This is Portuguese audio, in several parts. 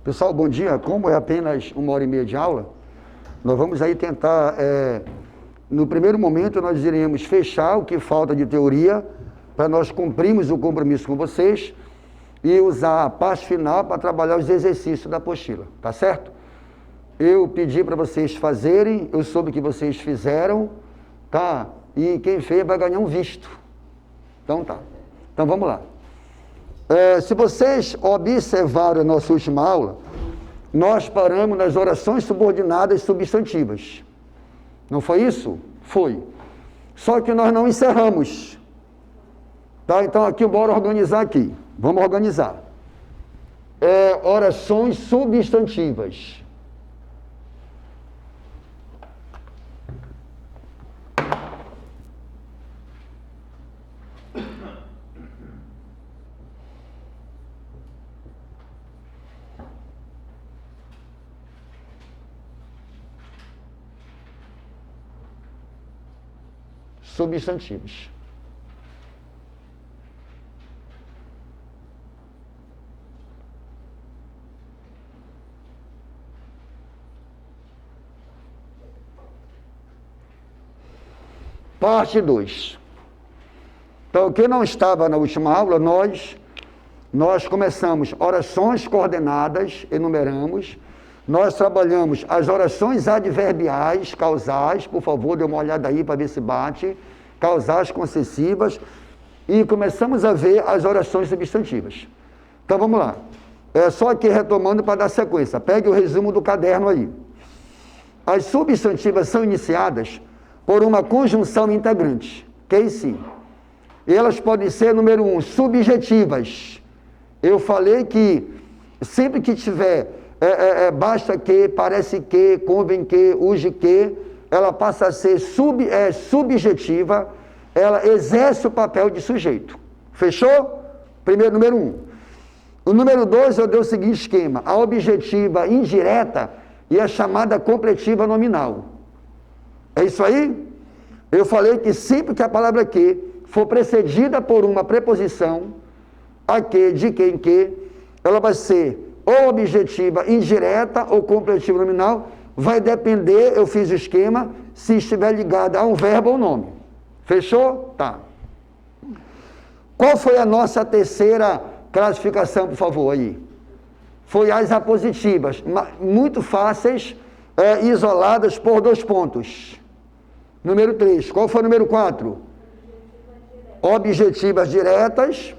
Pessoal, bom dia. Como é apenas 1h30 de aula, nós vamos aí tentar, no primeiro momento, nós iremos fechar o que falta de teoria, para nós cumprirmos o compromisso com vocês, e usar a parte final para trabalhar os exercícios da apostila, tá certo? Eu pedi para vocês fazerem, eu soube que vocês fizeram, tá? E quem fez vai ganhar um visto. Então tá. Então vamos lá. Se vocês observaram a nossa última aula, nós paramos nas orações subordinadas substantivas. Não foi isso? Foi. Só que nós não encerramos. Tá? Então aqui, bora organizar aqui. Vamos organizar. Orações substantivas. Substantivos. Parte 2. Então, quem não estava na última aula, nós começamos orações coordenadas, enumeramos. Nós trabalhamos as orações adverbiais, causais, por favor, dê uma olhada aí para ver se bate, causais concessivas, e começamos a ver as orações substantivas. Então vamos lá. Só aqui retomando para dar sequência. Pegue o resumo do caderno aí. As substantivas são iniciadas por uma conjunção integrante, que sim. E elas podem ser, número 1, subjetivas. Eu falei que sempre que tiver basta que, parece que, convém que, urge que, ela passa a ser subjetiva, ela exerce o papel de sujeito. Fechou? Primeiro, número 1. O número 2, eu dei o seguinte esquema: a objetiva indireta e a chamada completiva nominal. É isso aí? Eu falei que sempre que a palavra que for precedida por uma preposição, a que, de quem, em que, ela vai ser ou objetiva indireta ou completiva nominal, vai depender, eu fiz o esquema, se estiver ligada a um verbo ou nome. Fechou? Tá. Qual foi a nossa terceira classificação, por favor, aí? Foi as apositivas, muito fáceis, isoladas por 2 pontos. Número 3. Qual foi o número 4? Objetivas diretas.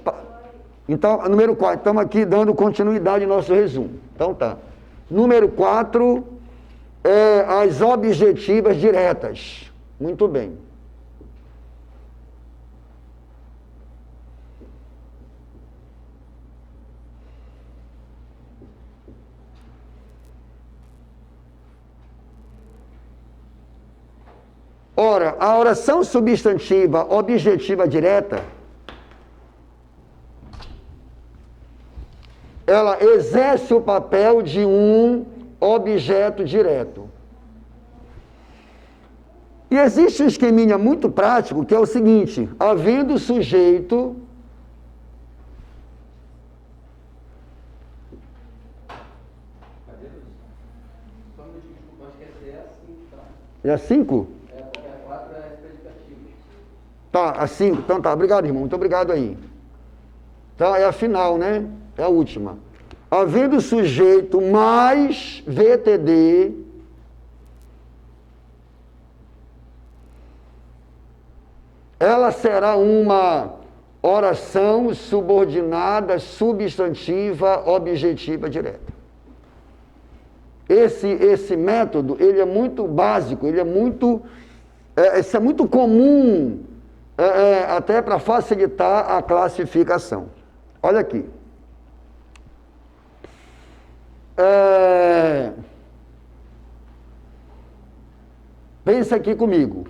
Então, número 4, estamos aqui dando continuidade ao nosso resumo. Então tá. Número 4, as objetivas diretas. Muito bem. Ora, a oração substantiva objetiva direta, ela exerce o papel de um objeto direto. E existe um esqueminha muito prático, que é o seguinte: havendo sujeito, é a 5? Porque a 4 é explicativa. Tá, a 5. Então tá, obrigado, irmão. Muito obrigado aí. Então é a final, né? É a última. Havendo sujeito mais VTD, ela será uma oração subordinada, substantiva, objetiva direta. Esse método, ele é muito básico, ele é muito, isso é muito comum, até para facilitar a classificação. Olha aqui. Pensa aqui comigo.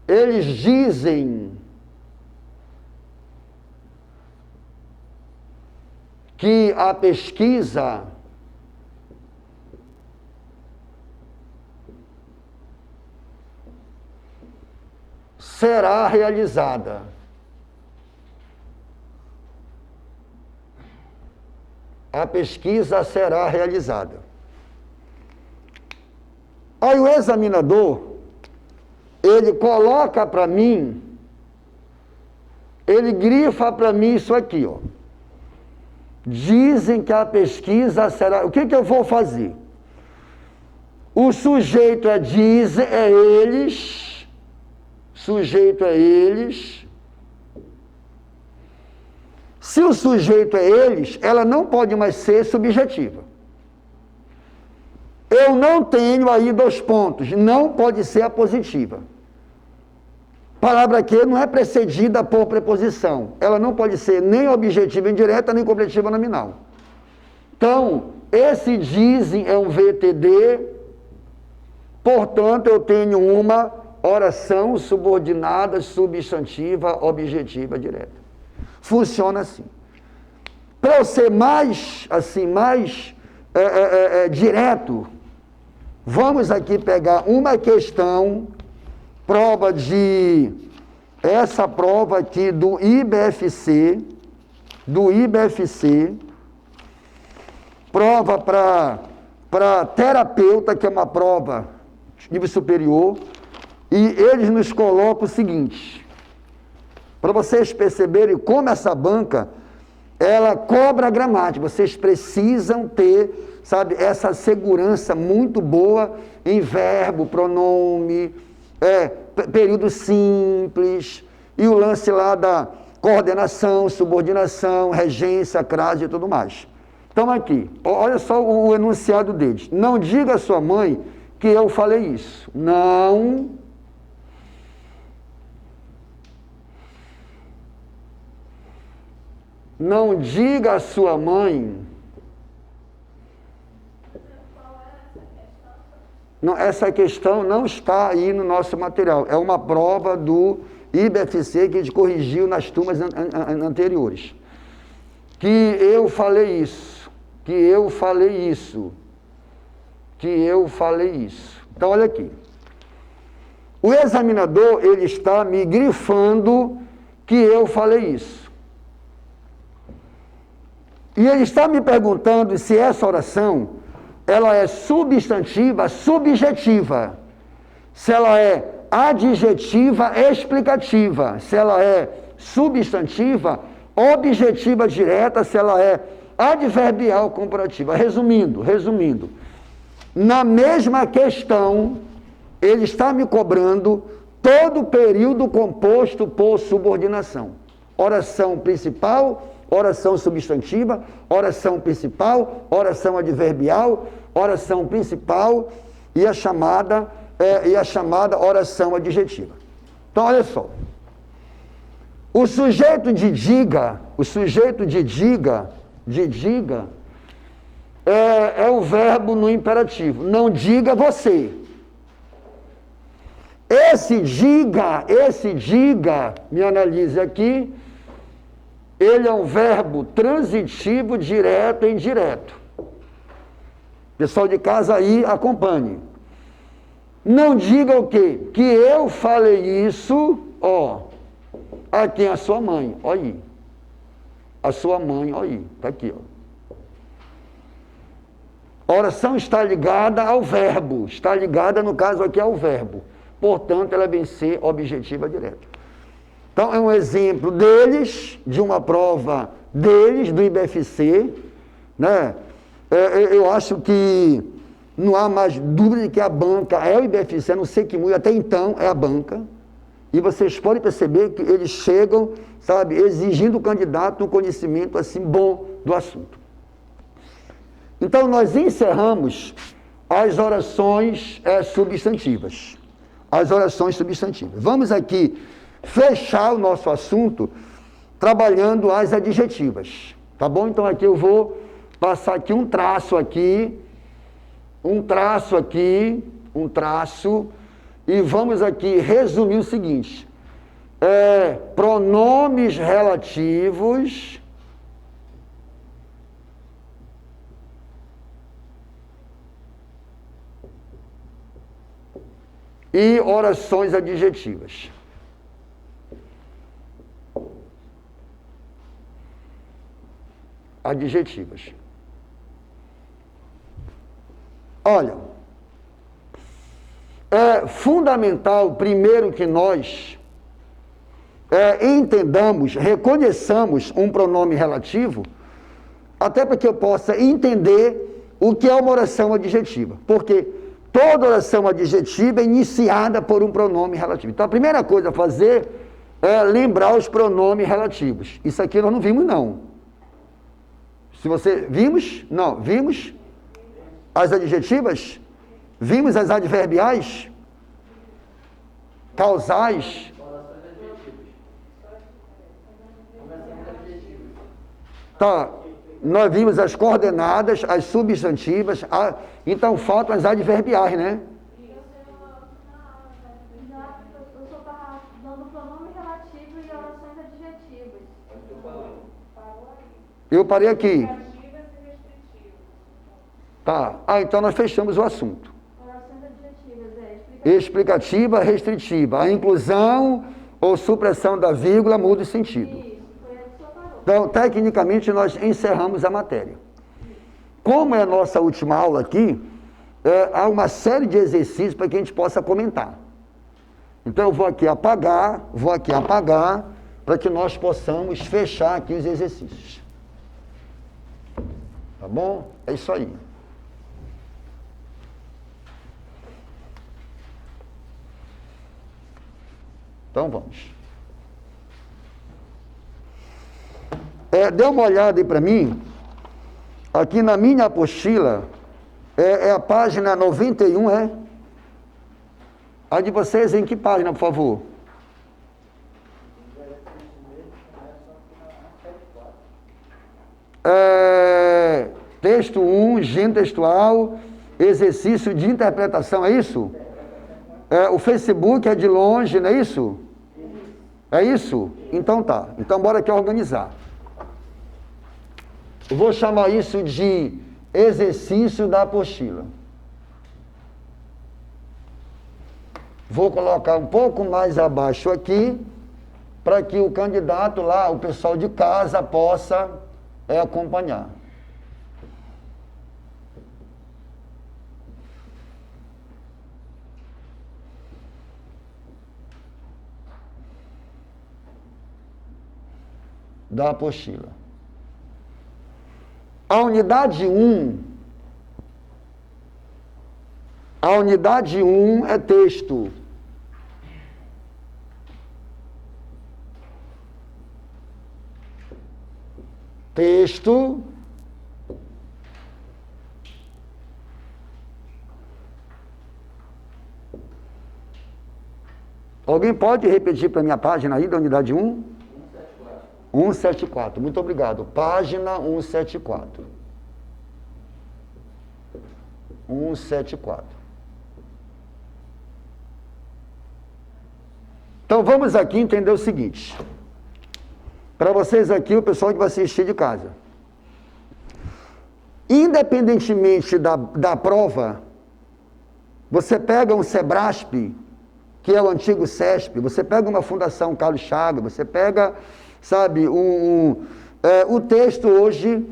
Eles dizem que a pesquisa será realizada. a pesquisa será realizada. Aí o examinador, ele coloca para mim, ele grifa para mim isso aqui, ó. Dizem que a pesquisa será... O que eu vou fazer? O sujeito é dizem, é eles, sujeito é eles. Se o sujeito é eles, ela não pode mais ser subjetiva. Eu não tenho aí 2 pontos, não pode ser a positiva. Palavra que não é precedida por preposição. Ela não pode ser nem objetiva indireta, nem completiva nominal. Então, esse dizem é um VTD, portanto, eu tenho uma oração subordinada, substantiva, objetiva, direta. Funciona assim. Para eu ser mais, assim, direto, vamos aqui pegar uma questão, prova de... Essa prova aqui do IBFC, prova para terapeuta, que é uma prova de nível superior, e eles nos colocam o seguinte, para vocês perceberem como essa banca, ela cobra a gramática, vocês precisam ter, sabe, essa segurança muito boa em verbo, pronome, período simples, e o lance lá da coordenação, subordinação, regência, crase e tudo mais. Então aqui, olha só o enunciado deles. Não diga à sua mãe que eu falei isso. Não diga à sua mãe. Não, essa questão não está aí no nosso material. É uma prova do IBFC que a gente corrigiu nas turmas anteriores. Que eu falei isso. Então, olha aqui. O examinador, ele está me grifando que eu falei isso. E ele está me perguntando se essa oração, ela é substantiva, subjetiva. Se ela é adjetiva, explicativa. Se ela é substantiva, objetiva direta. Se ela é adverbial, comparativa. Resumindo. Na mesma questão, ele está me cobrando todo o período composto por subordinação. Oração principal, oração substantiva, oração principal, oração adverbial, oração principal e a chamada oração adjetiva. Então, olha só. O sujeito de diga é o verbo no imperativo. Não diga você. Esse diga, me analise aqui, ele é um verbo transitivo, direto e indireto. Pessoal de casa aí, acompanhe. Não diga o quê? Que eu falei isso, a quem? A sua mãe, olha aí. A sua mãe, olha aí, está aqui, ó. A oração está ligada ao verbo, está ligada, no caso aqui, ao verbo. Portanto, ela vem ser objetiva direta. Então, é um exemplo deles, de uma prova deles, do IBFC, né? Eu acho que não há mais dúvida de que a banca é o IBFC, não sei que muito, até então é a banca. E vocês podem perceber que eles chegam, sabe, exigindo do candidato um conhecimento, assim, bom do assunto. Então, nós encerramos as orações substantivas. Vamos aqui fechar o nosso assunto trabalhando as adjetivas, tá bom? Então aqui eu vou passar aqui um traço, e vamos aqui resumir o seguinte: pronomes relativos e orações adjetivas. Olha, é fundamental, primeiro, que nós entendamos, reconheçamos um pronome relativo, até para que eu possa entender o que é uma oração adjetiva. Porque toda oração adjetiva é iniciada por um pronome relativo. Então, a primeira coisa a fazer é lembrar os pronomes relativos. Isso aqui nós não vimos, não. Se você... Vimos? Não. Vimos as adjetivas? Vimos as adverbiais? Causais? Tá. Nós vimos as coordenadas, as substantivas, então faltam as adverbiais, né? Eu só estava dando pronome relativo e orações adjetivas. Eu parei aqui. Tá. Então nós fechamos o assunto. Orações adjetivas, Explicativa, restritiva. A inclusão ou supressão da vírgula muda o sentido. Isso, foi aí que só parou. Então, tecnicamente, nós encerramos a matéria. Como é a nossa última aula aqui, há uma série de exercícios para que a gente possa comentar. Então, eu vou aqui apagar, para que nós possamos fechar aqui os exercícios. Tá bom? É isso aí. Então, vamos. Dê uma olhada aí para mim, aqui na minha apostila, é a página 91, é? A de vocês em que página, por favor? Texto 1, gênero textual, exercício de interpretação, é isso? O Facebook é de longe, não é isso? É isso? Então tá. Então bora aqui organizar. Eu vou chamar isso de exercício da apostila. Vou colocar um pouco mais abaixo aqui, para que o candidato lá, o pessoal de casa, possa acompanhar. Da apostila. A unidade 1 é texto. Texto. Alguém pode repetir para a minha página aí da unidade 1? 174, muito obrigado. Página 174. 174. Então vamos aqui entender o seguinte. Para vocês aqui, o pessoal que vai assistir de casa. Independentemente da prova, você pega um SEBRASP, que é o antigo CESP, você pega uma Fundação Carlos Chagas, você pega... Sabe, o texto hoje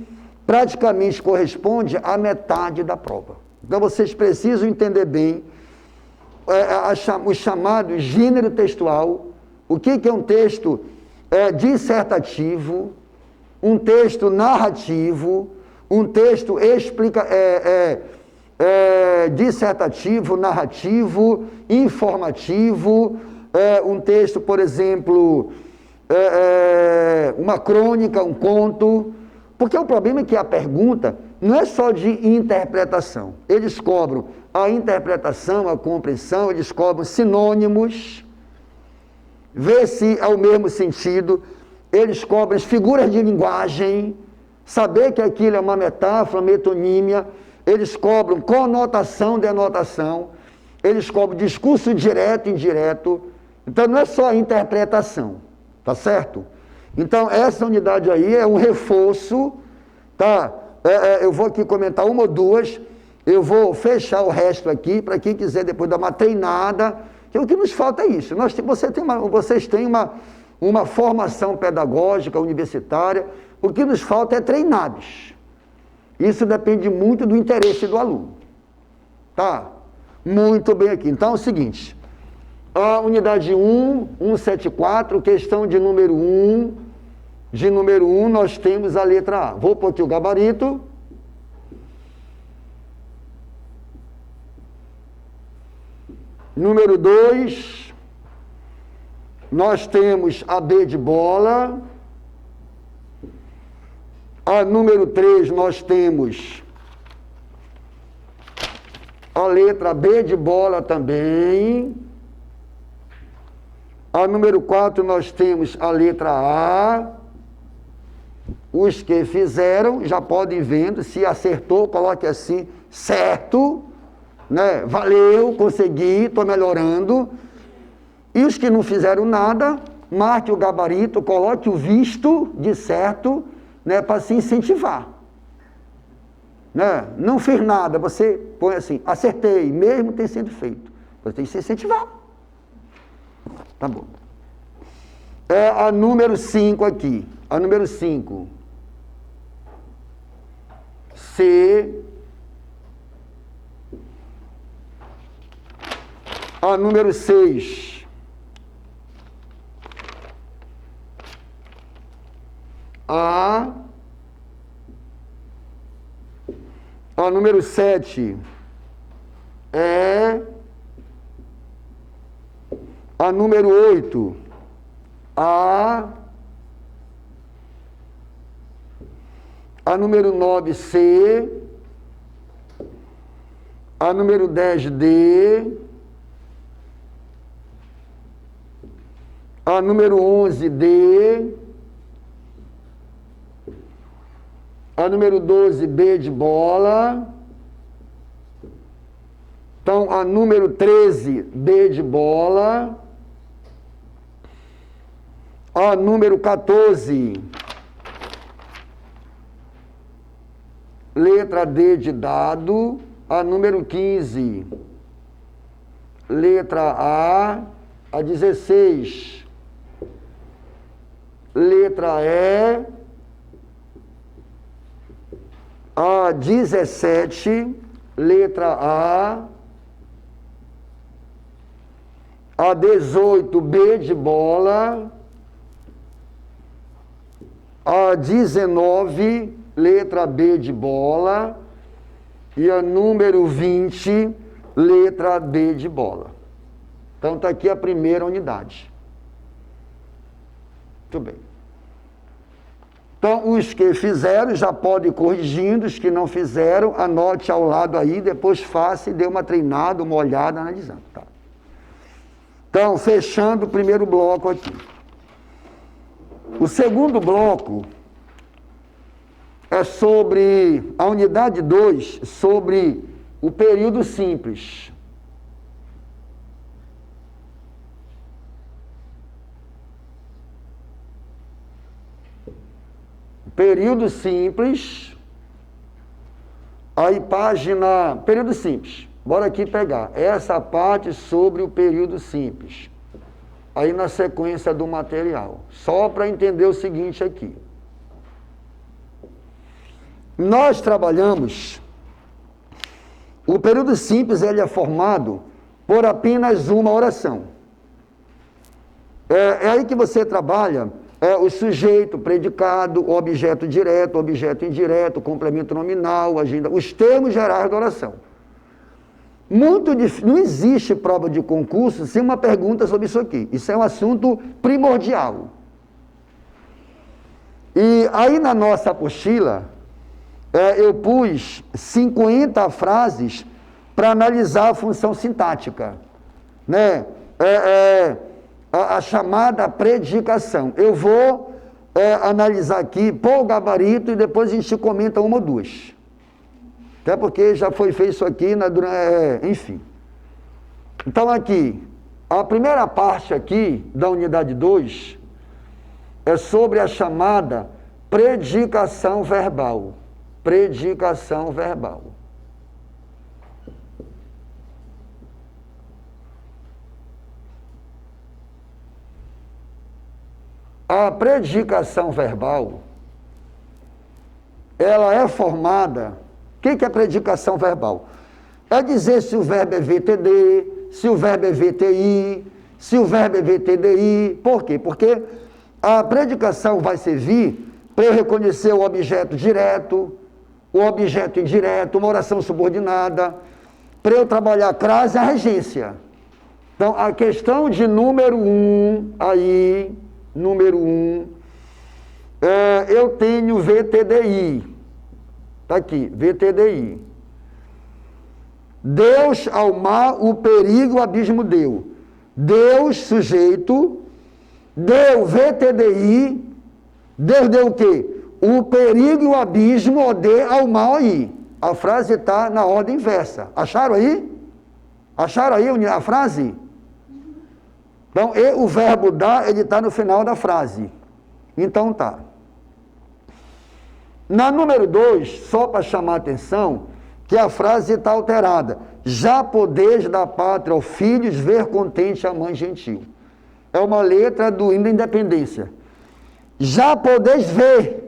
praticamente corresponde à metade da prova. Então, vocês precisam entender bem o chamado gênero textual, o que é um texto dissertativo, um texto narrativo, um texto dissertativo, narrativo, informativo, um texto, por exemplo... uma crônica, um conto, porque o problema é que a pergunta não é só de interpretação. Eles cobram a interpretação, a compreensão, eles cobram sinônimos, ver se é o mesmo sentido, eles cobram as figuras de linguagem, saber que aquilo é uma metáfora, metonímia, eles cobram conotação, denotação, eles cobram discurso direto e indireto. Então não é só a interpretação. Tá certo? Então, essa unidade aí é um reforço, tá? Eu vou aqui comentar uma ou duas, eu vou fechar o resto aqui, para quem quiser depois dar uma treinada, que o que nos falta é isso. Vocês têm uma formação pedagógica universitária, o que nos falta é treinados. Isso depende muito do interesse do aluno. Tá? Muito bem aqui. Então é o seguinte, a unidade 1, 174, questão de número 1, nós temos a letra A. Vou pôr aqui o gabarito. Número 2, nós temos a B de bola. A número 3, nós temos a letra B de bola também. A número 4, nós temos a letra A. Os que fizeram já podem vendo, se acertou, coloque assim, certo, né? Valeu, consegui, estou melhorando. E os que não fizeram nada, marque o gabarito, coloque o visto de certo, né, para se incentivar. Né? Não fiz nada, você põe assim, acertei, mesmo tem sido feito. Você tem que se incentivar. Tá bom. É a número 5 aqui. A número 5. C. A número 6. A número 7 é a número 8, a número 9, C, a número 10, D, a número 11, D, a número 12, B de bola. Então, a número 13, B de bola. A número 14, letra D de dado. A número 15, letra A. A 16, letra E. A 17, letra A. A 18, B de bola. A 19, letra B de bola. E a número 20, letra D de bola. Então está aqui a primeira unidade. Muito bem. Então, os que fizeram já podem ir corrigindo, os que não fizeram, anote ao lado aí, depois faça e dê uma treinada, uma olhada, analisando. Tá? Então, fechando o primeiro bloco aqui. O segundo bloco é sobre a unidade 2, sobre o período simples. Período simples, aí página, período simples, bora aqui pegar essa parte sobre o período simples, aí na sequência do material, só para entender o seguinte aqui. Nós trabalhamos, o período simples ele é formado por apenas uma oração. É aí que você trabalha o sujeito, predicado, o objeto direto, o objeto indireto, o complemento nominal, agenda, os termos gerais da oração. Não existe prova de concurso sem uma pergunta sobre isso aqui. Isso é um assunto primordial. E aí na nossa apostila, eu pus 50 frases para analisar a função sintática, né? A chamada predicação. Eu vou analisar aqui, pôr o gabarito e depois a gente comenta uma ou duas. Até porque já foi feito isso aqui, enfim. Então aqui, a primeira parte aqui da unidade 2 é sobre a chamada predicação verbal. Predicação verbal. A predicação verbal, ela é formada... O que é predicação verbal? é dizer se o verbo é VTD, se o verbo é VTI, se o verbo é VTDI. Por quê? Porque a predicação vai servir para eu reconhecer o objeto direto, o objeto indireto, uma oração subordinada, para eu trabalhar a crase e a regência. Então, a questão de número 1, aí, número 1, eu tenho VTDI. Está aqui, VTDI. Deus ao mar, o perigo, o abismo deu. Deus, sujeito, deu VTDI, Deus deu o quê? O perigo e o abismo, OD, ao mal aí. A frase está na ordem inversa. Acharam aí? Acharam aí a frase? Então, o verbo dar, ele está no final da frase. Então, tá. Na número 2, só para chamar a atenção, que a frase está alterada. Já podeis da pátria aos filhos ver contente a mãe gentil. É uma letra do hino da independência. Já podeis ver.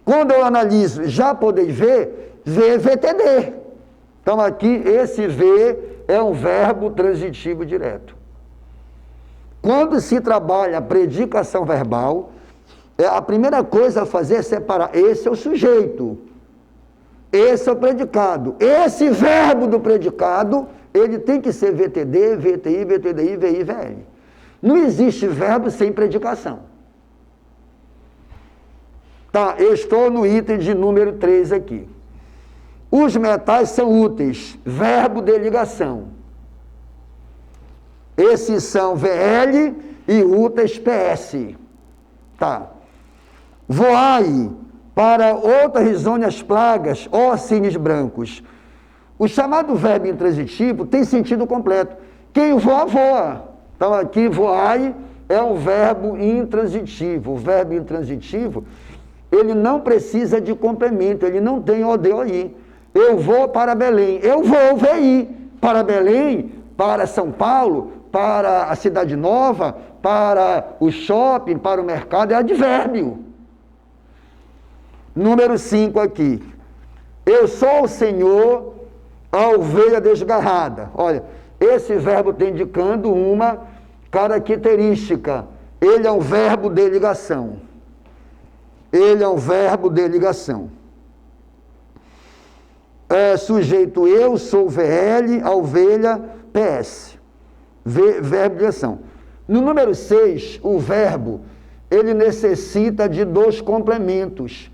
Quando eu analiso já podeis ver, VTD. Então aqui, esse ver é um verbo transitivo direto. Quando se trabalha a predicação verbal, a primeira coisa a fazer é separar. Esse é o sujeito. Esse é o predicado. Esse verbo do predicado, ele tem que ser VTD, VTI, VTDI, VI, VL. Não existe verbo sem predicação. Tá, eu estou no item de número 3 aqui. Os metais são úteis. Verbo de ligação. Esses são VL e úteis PS. Tá. Voai para outra risonha as plagas, ó cines brancos. O chamado verbo intransitivo tem sentido completo. Quem voa, voa. Então aqui, voai é um verbo intransitivo. O verbo intransitivo, ele não precisa de complemento, ele não tem OD aí. Eu vou para Belém, eu vou, VI, para Belém, para São Paulo, para a Cidade Nova, para o shopping, para o mercado, é advérbio. Número 5 aqui. Eu sou o Senhor, a ovelha desgarrada. Olha, esse verbo está indicando uma característica. Ele é um verbo de ligação. Ele é um verbo de ligação. Sujeito eu, sou VL, a ovelha, PS. Verbo de ligação. No número 6, o verbo, ele necessita de 2 complementos.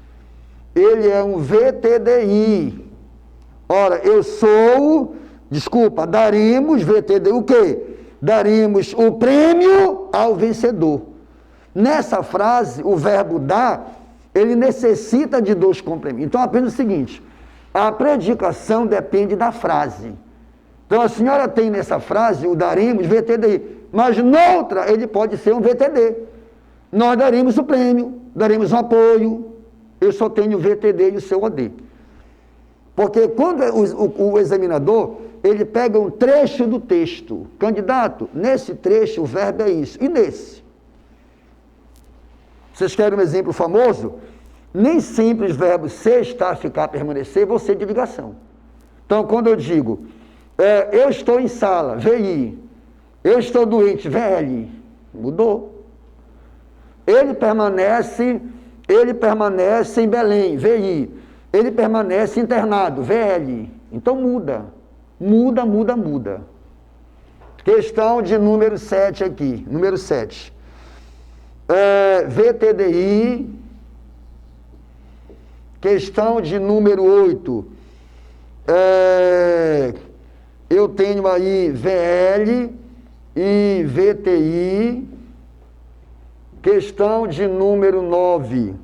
Ele é um VTDI. Ora, daremos VTDI o quê? Daremos o prêmio ao vencedor. Nessa frase, o verbo dar, ele necessita de 2 complementos. Então, apenas o seguinte, a predicação depende da frase. Então, a senhora tem nessa frase o daremos VTDI, mas noutra ele pode ser um VTD. Nós daremos o prêmio, daremos o apoio. Eu só tenho o VTD e o seu OD. Porque quando o examinador, ele pega um trecho do texto. Candidato, nesse trecho o verbo é isso. E nesse? Vocês querem um exemplo famoso? Nem sempre os verbos ser, estar, ficar, permanecer vão ser de ligação. Então, quando eu digo, eu estou em sala, VI. Eu estou doente, VL. Mudou. Ele permanece em Belém, VI. Ele permanece internado, VL. Então muda. Muda. Questão de número 7 aqui. Número 7. VTDI. Questão de número 8. Eu tenho aí VL e VTI. Questão de número 9.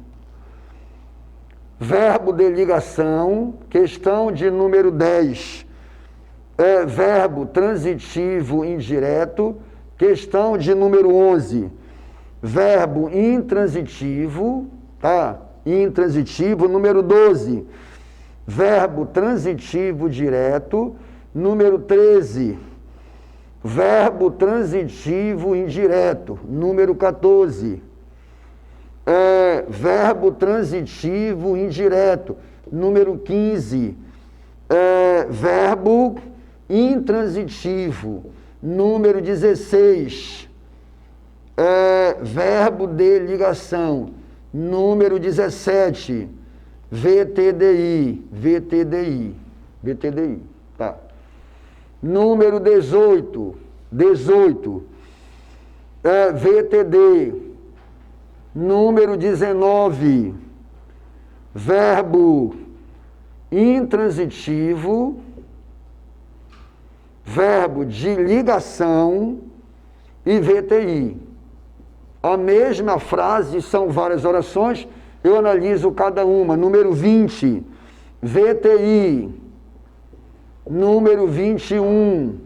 Verbo de ligação. Questão de número 10. Verbo transitivo indireto. Questão de número 11. Verbo intransitivo. Tá? Intransitivo. Número 12. Verbo transitivo direto. Número 13. Verbo transitivo indireto. Número 14. Verbo transitivo indireto. Número 15. Verbo intransitivo. Número 16. Verbo de ligação. Número 17. VTDI. Tá. Número 18. VTD. Número 19. Verbo intransitivo. Verbo de ligação e VTI. A mesma frase, são várias orações, eu analiso cada uma. Número 20, VTI. Número 21,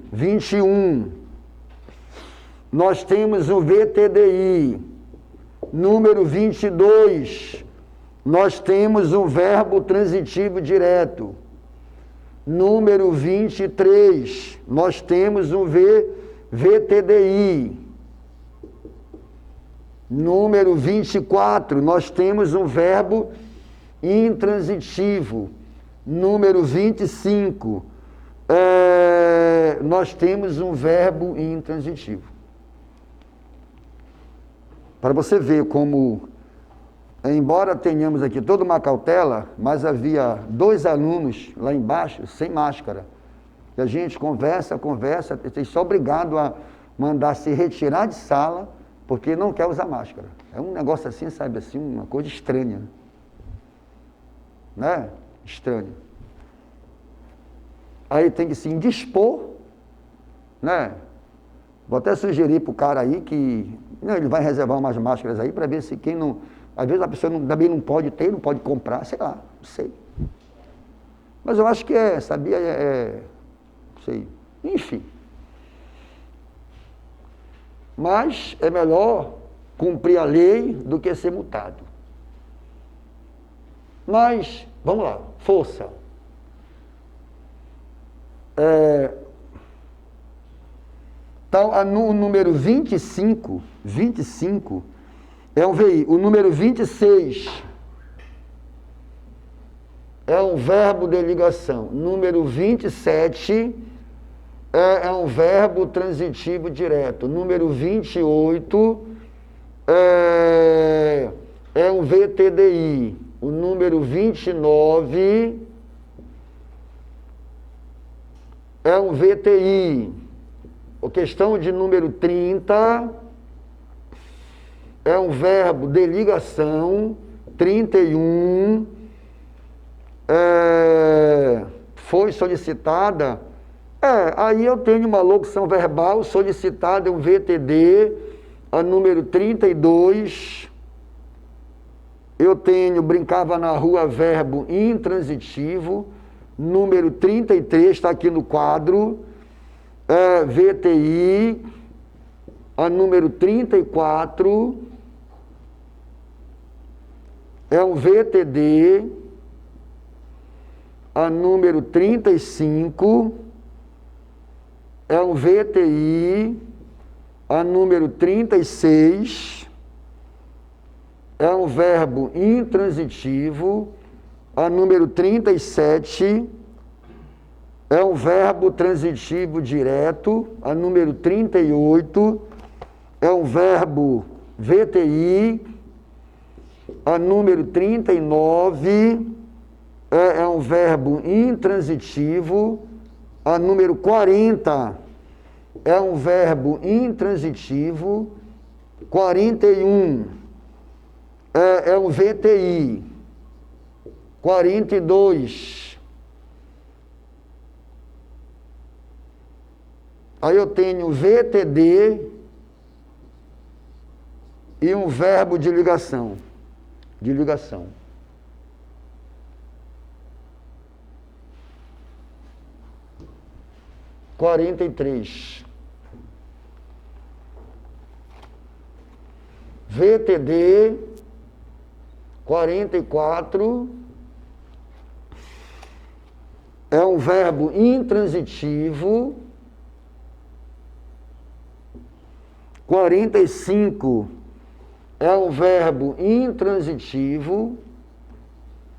nós temos o VTDI. Número 22, nós temos um verbo transitivo direto. Número 23, nós temos um VTDI. Número 24, nós temos um verbo intransitivo. Número 25, nós temos um verbo intransitivo. Para você ver como, embora tenhamos aqui toda uma cautela, mas havia 2 alunos lá embaixo sem máscara. E a gente conversa, e só obrigado a mandar se retirar de sala, porque não quer usar máscara. É um negócio assim, sabe, assim, uma coisa estranha. Né? Estranho. Aí tem que se indispor, né? Vou até sugerir para o cara aí que ele vai reservar umas máscaras aí para ver se quem não... Às vezes a pessoa também não pode ter, não pode comprar, sei lá, não sei. Mas eu acho que sabia, não sei, enfim. Mas é melhor cumprir a lei do que ser multado. Mas, vamos lá, força. Então, o número 25 é um VI. O número 26 é um verbo de ligação. Número 27 é um verbo transitivo direto. Número 28 é um VTDI. O número 29 é um VTI. A questão de número 30 é um verbo de ligação. 31 foi solicitada. Aí eu tenho uma locução verbal solicitada, é um VTD. A número 32, eu tenho brincava na rua, verbo intransitivo. Número 33 está aqui no quadro. VTI. A número 34 é um VTD. A número 35 é um VTI. A número 36 é um verbo intransitivo. A número 37 é um verbo transitivo direto. A número 38 é um verbo VTI. A número 39 é um verbo intransitivo. A número 40 é um verbo intransitivo. 41 é um VTI. 42. Aí eu tenho VTD e um verbo de ligação. 43. VTD. 44. É um verbo intransitivo. 45 é um verbo intransitivo.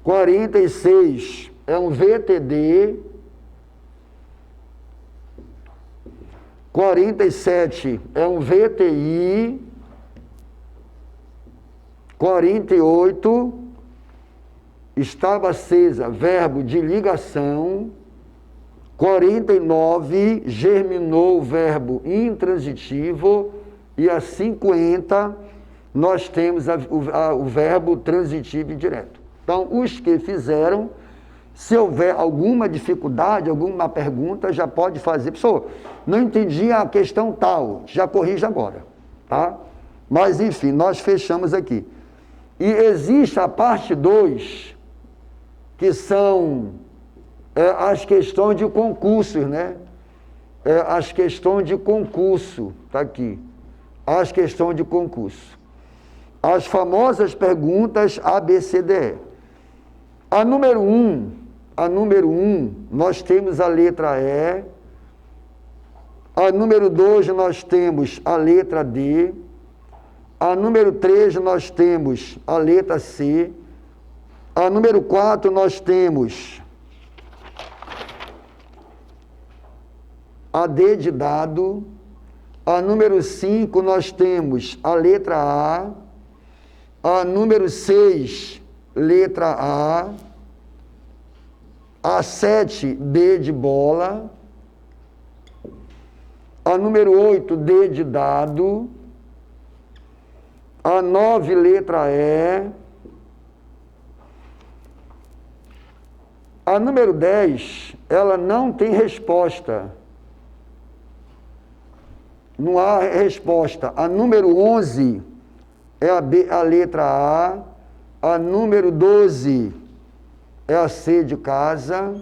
46 é um VTD. 47 é um VTI. 48, estava acesa, verbo de ligação. 49, germinou, verbo intransitivo. E a 50, nós temos o verbo transitivo indireto. Então, os que fizeram, se houver alguma dificuldade, alguma pergunta, já pode fazer. Pessoal, não entendi a questão tal, já corrija agora, tá? Mas, enfim, nós fechamos aqui. E existe a parte 2, que são as questões de concursos, né? As questões de concurso, está aqui. As questões de concurso. As famosas perguntas ABCDE. A número 1, nós temos a letra E. A número 2, nós temos a letra D. A número 3, nós temos a letra C. A número 4, nós temos a D de dado. A número 5, nós temos a letra A. A número 6, letra A. A 7, D de bola. A número 8, D de dado. A 9, letra E. A número 10, ela não tem resposta. Não há resposta. A número 11 é a letra A. A número 12 é a C de casa.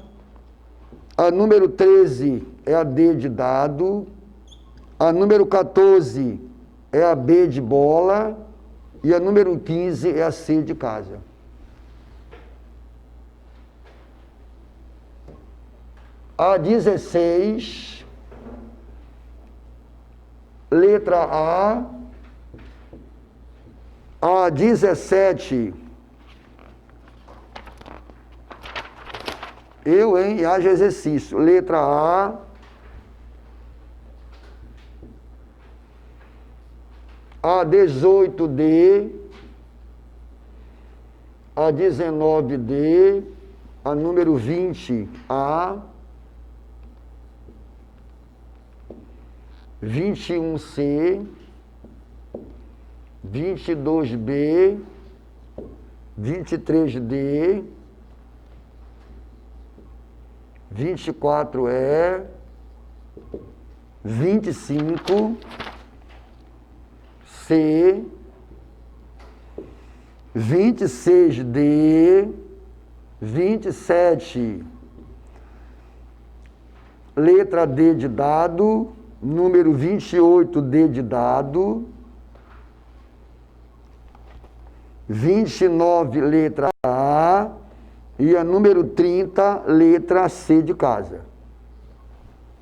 A número 13 é a D de dado. A número 14 é a B de bola. E a número 15 é a C de casa. A 16, letra A. A 17, haja exercício. Letra A. A 18D, a 19D, a número 20, A, 21C, 22B, 23D, 24E, 25, C, 26D, 27, letra D de dado, número 28D de dado, 29, letra A, e a número 30, letra C de casa.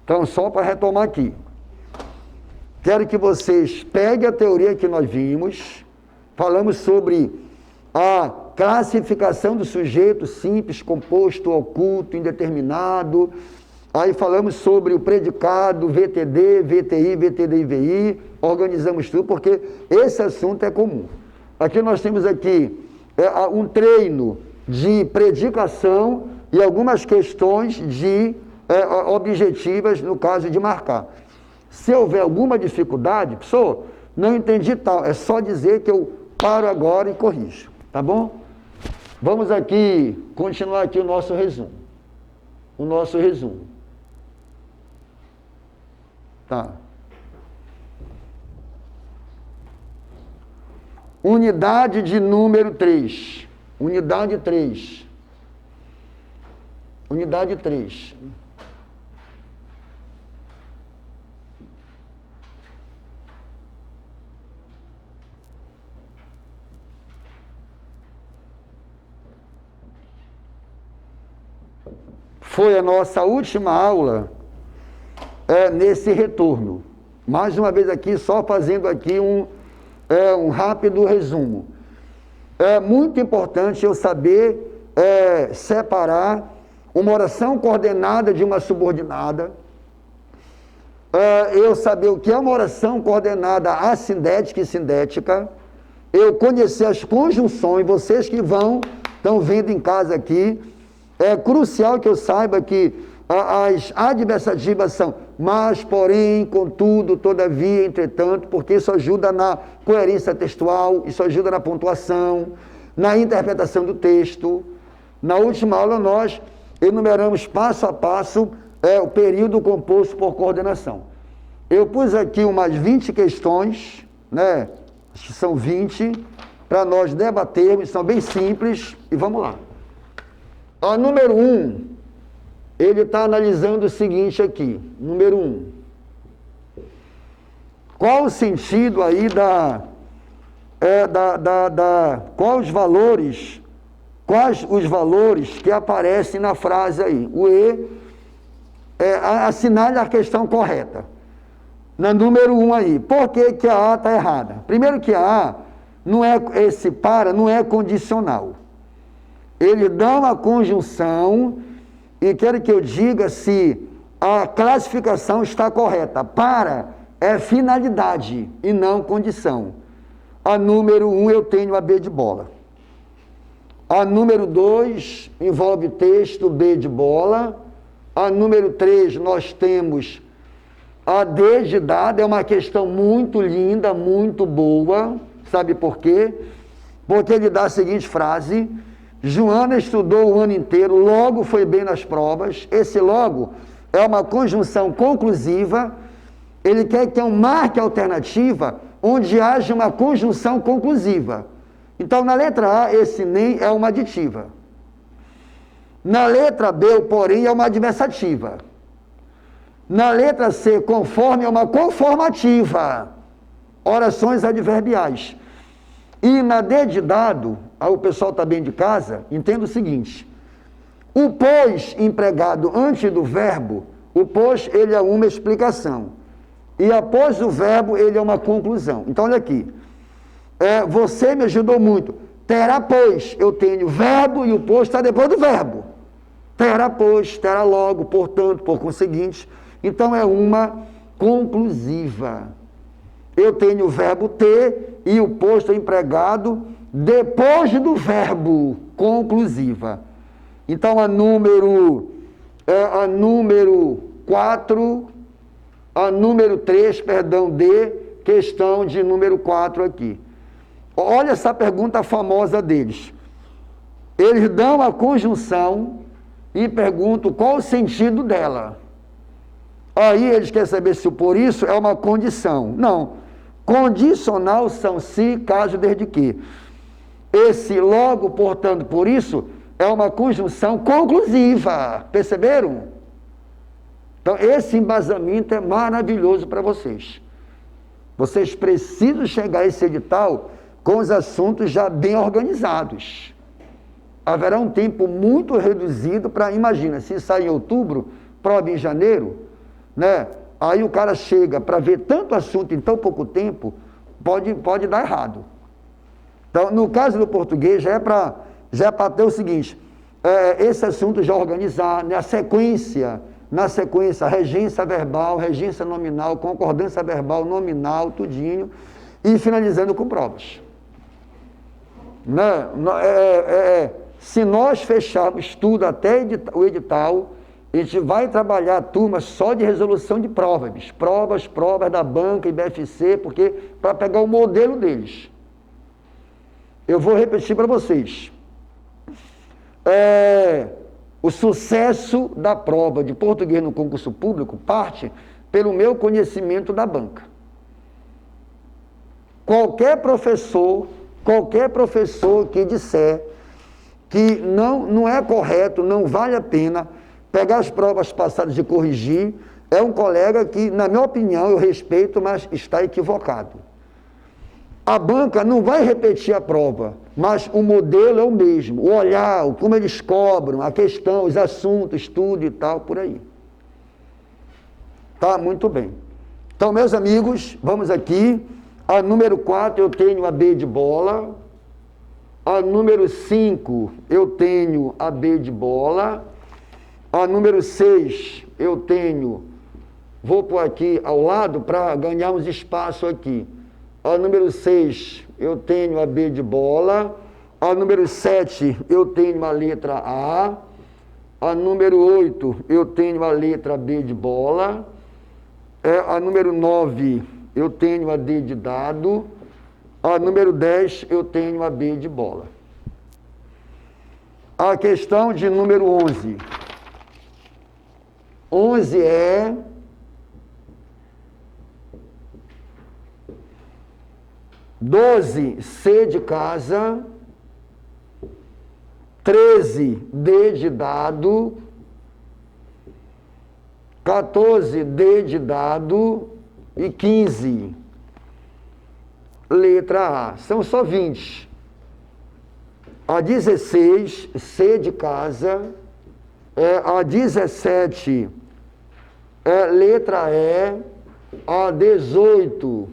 Então, só para retomar aqui. Quero que vocês peguem a teoria que nós vimos, falamos sobre a classificação do sujeito simples, composto, oculto, indeterminado. Aí falamos sobre o predicado, VTD, VTI, VTD e VI, organizamos tudo, porque esse assunto é comum. Aqui nós temos um treino de predicação e algumas questões objetivas, no caso de marcar. Se houver alguma dificuldade, pessoal, não entendi tal, é só dizer que eu paro agora e corrijo, tá bom? Vamos aqui, continuar aqui o nosso resumo. Tá. Unidade de número 3. Unidade 3. Unidade 3. Foi a nossa última aula nesse retorno. Mais uma vez aqui, só fazendo aqui um rápido resumo. É muito importante eu saber separar uma oração coordenada de uma subordinada, eu saber o que é uma oração coordenada assindética e sindética, eu conhecer as conjunções, vocês que estão vendo em casa aqui, é crucial que eu saiba que as adversativas são mas, porém, contudo, todavia, entretanto, porque isso ajuda na coerência textual, isso ajuda na pontuação, na interpretação do texto. Na última aula nós enumeramos passo a passo o período composto por coordenação. Eu pus aqui umas 20 questões, né? Acho que são 20, para nós debatermos, são bem simples, e vamos lá. A número 1, ele está analisando o seguinte aqui, número 1. Qual o sentido aí quais os valores que aparecem na frase aí? O E, assinale a questão correta. Na número 1 aí, por que que a A está errada? Primeiro que a A, não é condicional. Ele dá uma conjunção e quero que eu diga se a classificação está correta. Para é finalidade e não condição. A número 1 eu tenho a B de bola. A número 2 envolve texto, B de bola. A número 3 nós temos a D de dado, é uma questão muito linda, muito boa. Sabe por quê? Porque ele dá a seguinte frase: Joana estudou o ano inteiro, logo foi bem nas provas. Esse logo é uma conjunção conclusiva. Ele quer ter um marque alternativa onde haja uma conjunção conclusiva. Então, na letra A, esse nem é uma aditiva. Na letra B, o porém é uma adversativa. Na letra C, conforme é uma conformativa. Orações adverbiais. E na D de dado, o pessoal está bem de casa, entenda o seguinte: o pois empregado antes do verbo, o pois ele é uma explicação. E após o verbo ele é uma conclusão. Então olha aqui, você me ajudou muito. Terá pois, eu tenho verbo e o pois está depois do verbo. Terá pois, terá logo, portanto, por conseguinte. Então é uma conclusiva. Eu tenho o verbo ter e o posto empregado depois do verbo, conclusiva. Então a número 4, a número 3, D, questão de número 4 aqui. Olha essa pergunta famosa deles. Eles dão a conjunção e perguntam qual o sentido dela. Aí eles querem saber se o por isso é uma condição. Não. Condicional são se, caso, desde que. Esse logo, portanto, por isso, é uma conjunção conclusiva. Perceberam? Então, esse embasamento é maravilhoso para vocês. Vocês precisam chegar a esse edital com os assuntos já bem organizados. Haverá um tempo muito reduzido para, imagina, se sair em outubro, prova em janeiro, né? Aí o cara chega para ver tanto assunto em tão pouco tempo, pode dar errado. Então, no caso do português, já é para ter o seguinte, esse assunto já organizar, na sequência, regência verbal, regência nominal, concordância verbal, nominal, tudinho, e finalizando com provas. Se nós fecharmos tudo até o edital, a gente vai trabalhar a turma só de resolução de provas. Provas da banca e BFC, porque para pegar o modelo deles. Eu vou repetir para vocês. O sucesso da prova de português no concurso público parte pelo meu conhecimento da banca. Qualquer professor que disser que não é correto, não vale a pena pegar as provas passadas e corrigir, é um colega que, na minha opinião, eu respeito, mas está equivocado. A banca não vai repetir a prova, mas o modelo é o mesmo, o olhar, como eles cobram, a questão, os assuntos, tudo e tal, por aí. Tá? Muito bem. Então, meus amigos, vamos aqui. A número 4 eu tenho a B de bola. A número 5 eu tenho a B de bola. A número 6 eu tenho Vou pôr aqui ao lado para ganhar uns espaço aqui. A número 6, eu tenho a B de bola. A número 7, eu tenho a letra A. A número 8, eu tenho a letra B de bola. A número 9, eu tenho a D de dado. A número 10, eu tenho a B de bola. A questão de número 11. 11 é... 12, C de casa. 13, D de dado. 14, D de dado. E 15, letra A. São só 20. A 16, C de casa. A 17, letra E. A 18,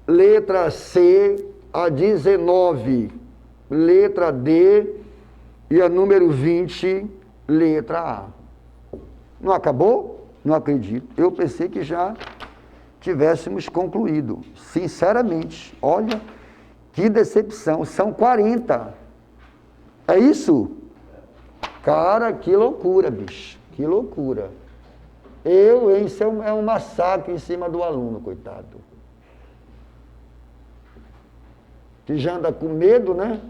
letra C. A 19, letra D. E a número 20, letra A. Não acabou? Não acredito. Eu pensei que já tivéssemos concluído. Sinceramente, olha que decepção. São 40. É isso? Cara, que loucura, bicho. Que loucura. Isso é um massacre em cima do aluno, coitado. Que já anda com medo, né?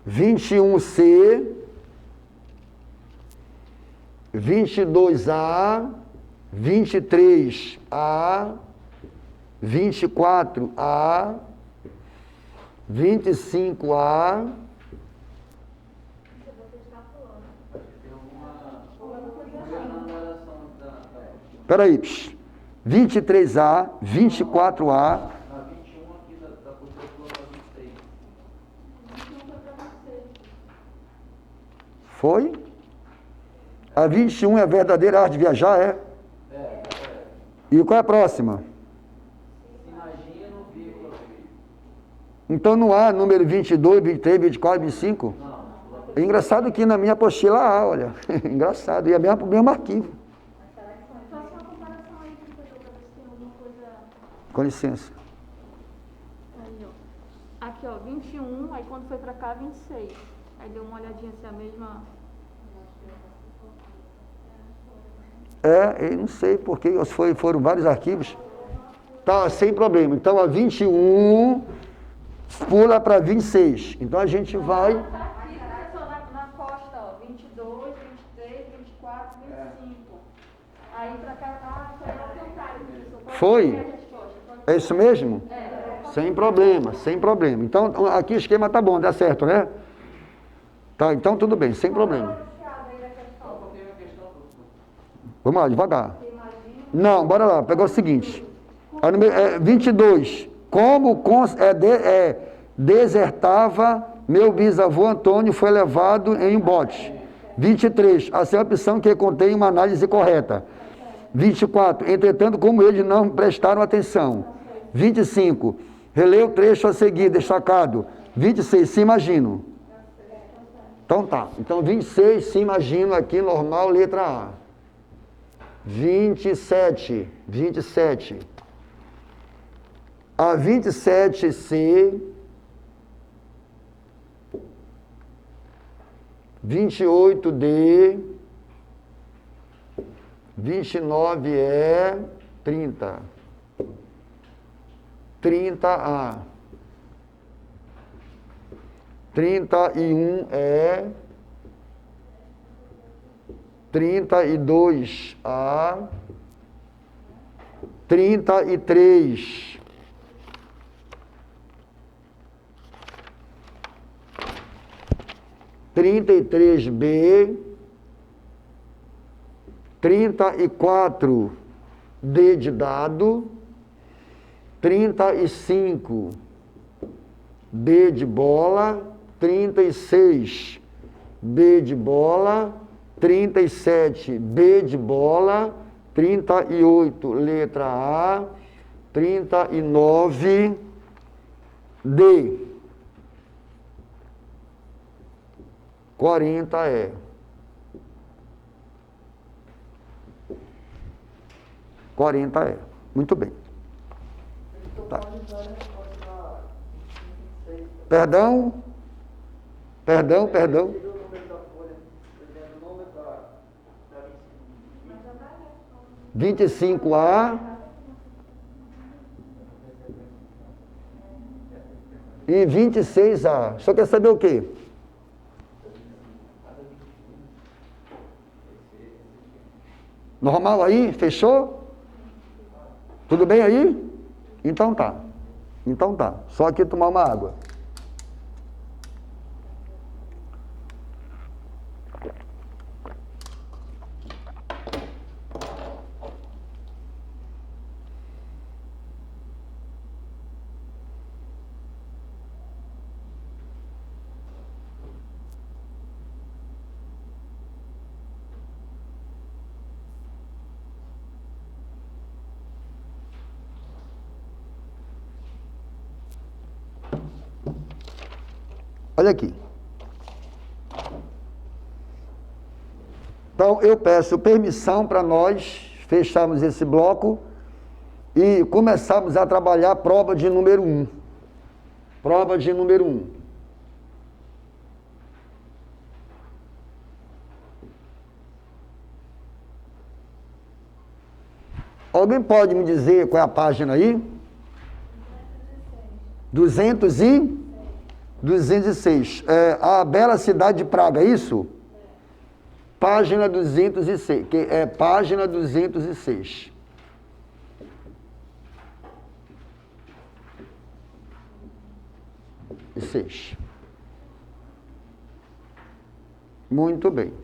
21C, 22A, 23A, 24A, 25A. Espera aí, 23A, 24A. Na 21 aqui da professora para 26. 21 foi para você. Foi? A 21 é a verdadeira arte de viajar, é? E qual é a próxima? Imagino, vírgula. Então não há número 22, 23, 24, 25? Não. É engraçado que na minha apostila há, olha. Engraçado. E é o mesmo arquivo. Faça uma comparação aí, professor, para ver se tem alguma coisa. Com licença. Aí, ó. Aqui, ó, 21, aí quando foi pra cá, 26. Aí deu uma olhadinha se é a mesma. Eu não sei porque foram vários arquivos. Tá, sem problema. Então a 21 pula para 26. Então a gente vai. Tá aqui, professor, na costa, ó. 22, 23, 24, 25. Aí pra cá, foi ao contrário, professor. Pode Foi? ver a resposta. É isso mesmo? Sem problema, sem problema. Então aqui o esquema tá bom, dá certo, né? Tá, então tudo bem, sem problema. Vamos lá, devagar. Não, bora lá, pegou o seguinte. 22. Como desertava meu bisavô Antônio foi levado em um bote. 23. Essa é a opção que contém uma análise correta. 24. Entretanto, como eles não prestaram atenção. 25. Releia o trecho a seguir, destacado. 26. Se imagino. Então tá. Então 26, se imagino aqui, normal, letra A. 27. A 27C, 28D, 29E, 30. 30A. 31E, 32A, 33, 33B, 34, D de dado, 35, B de bola, 36, B de bola, 37, B de bola, 38, letra A, 39, D, 40 é. 40 é. Muito bem. Tá. Perdão? Perdão, perdão. 25A e 26A. Só quer saber o quê? Normal aí? Fechou? Tudo bem aí? Então tá. Então tá. Só aqui tomar uma água. Olha aqui. Então, eu peço permissão para nós fecharmos esse bloco e começarmos a trabalhar a prova de número 1. Prova de número 1. Alguém pode me dizer qual é a página aí? 206. A bela cidade de Praga, é isso? Página 206, que é página 206. Muito bem.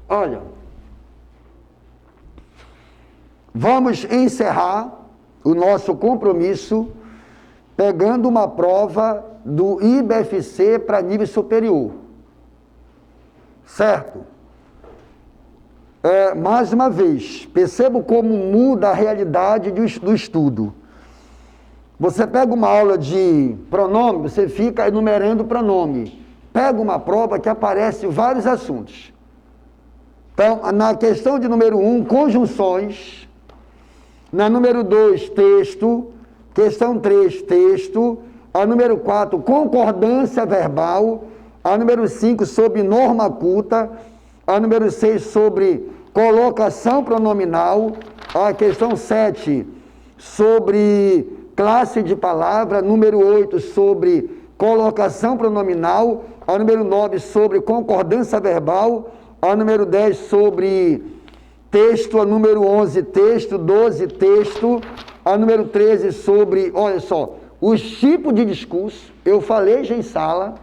Olha, vamos encerrar o nosso compromisso pegando uma prova do IBFC para nível superior. Certo? Mais uma vez, percebo como muda a realidade do estudo. Você pega uma aula de pronome, você fica enumerando pronome. Pega uma prova que aparece vários assuntos. Então, na questão de número 1, conjunções. Na número 2, texto. Questão 3, texto. A número 4, concordância verbal. A número 5, sobre norma culta. A número 6, sobre colocação pronominal. A questão 7, sobre classe de palavra. Número 8, sobre colocação pronominal. A número 9, sobre concordância verbal. A número 10, sobre texto. A número 11, texto. 12, texto. A número 13, sobre, olha só, os tipos de discurso. Eu falei já em sala.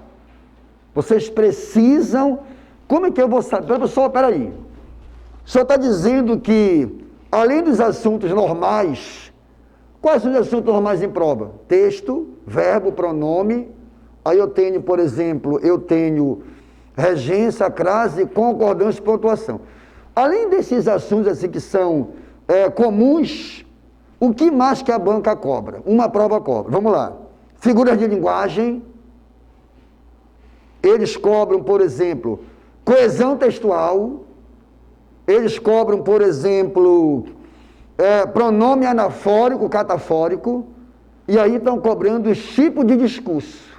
Vocês precisam... Como é que eu vou saber? Professor, peraí. O senhor está dizendo que, além dos assuntos normais, quais são os assuntos normais em prova? Texto, verbo, pronome. Aí eu tenho, por exemplo, regência, crase, concordância e pontuação. Além desses assuntos assim que são comuns, o que mais que a banca cobra? Uma prova cobra. Vamos lá. Figuras de linguagem. Eles cobram, por exemplo, coesão textual. Eles cobram, por exemplo, pronome anafórico, catafórico. E aí estão cobrando os tipos de discurso.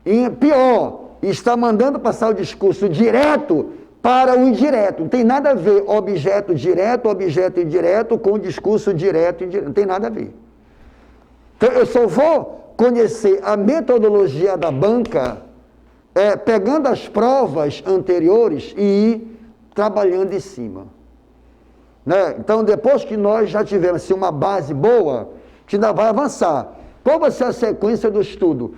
E pior, está mandando passar o discurso direto para o indireto. Não tem nada a ver objeto direto, objeto indireto com discurso direto e indireto. Não tem nada a ver. Então, eu só vou conhecer a metodologia da banca pegando as provas anteriores e ir trabalhando em cima. Né? Então, depois que nós já tivermos assim, uma base boa, a gente ainda vai avançar. Qual vai ser a sequência do estudo?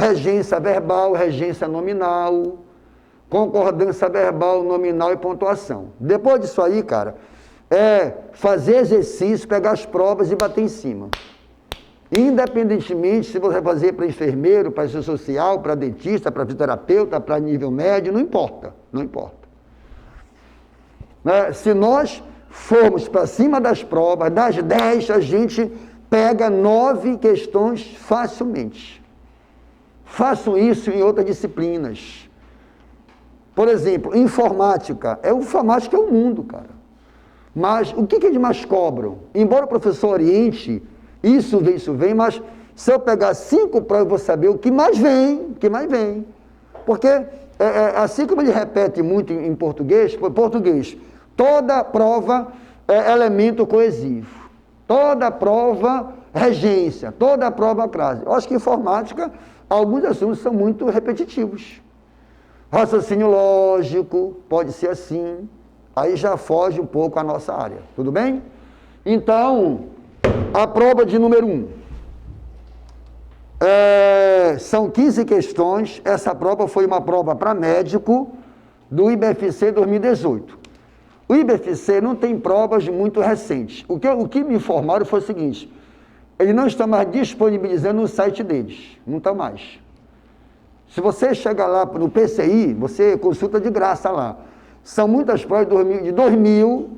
Regência verbal, regência nominal, concordância verbal, nominal e pontuação. Depois disso aí, cara, fazer exercício, pegar as provas e bater em cima. Independentemente se você vai fazer para enfermeiro, para assistente social, para dentista, para fisioterapeuta, para nível médio, não importa, não importa. né? Se nós formos para cima das provas, das 10, a gente pega 9 questões facilmente. Façam isso em outras disciplinas. Por exemplo, informática. Informática é o mundo, cara. Mas o que eles mais cobram? Embora o professor oriente, isso vem, mas se eu pegar 5 provas, eu vou saber o que mais vem, Porque, assim como ele repete muito em português, toda prova é elemento coesivo. Toda prova, regência. Toda prova, crase. Eu acho que informática, alguns assuntos são muito repetitivos. Raciocínio lógico, pode ser assim. Aí já foge um pouco a nossa área. Tudo bem? Então, a prova de número 1. São 15 questões. Essa prova foi uma prova para médico do IBFC 2018. O IBFC não tem provas muito recentes. O que me informaram foi o seguinte: eles não estão mais disponibilizando no site deles. Não estão mais. Se você chegar lá no PCI, você consulta de graça lá. São muitas provas de 2000,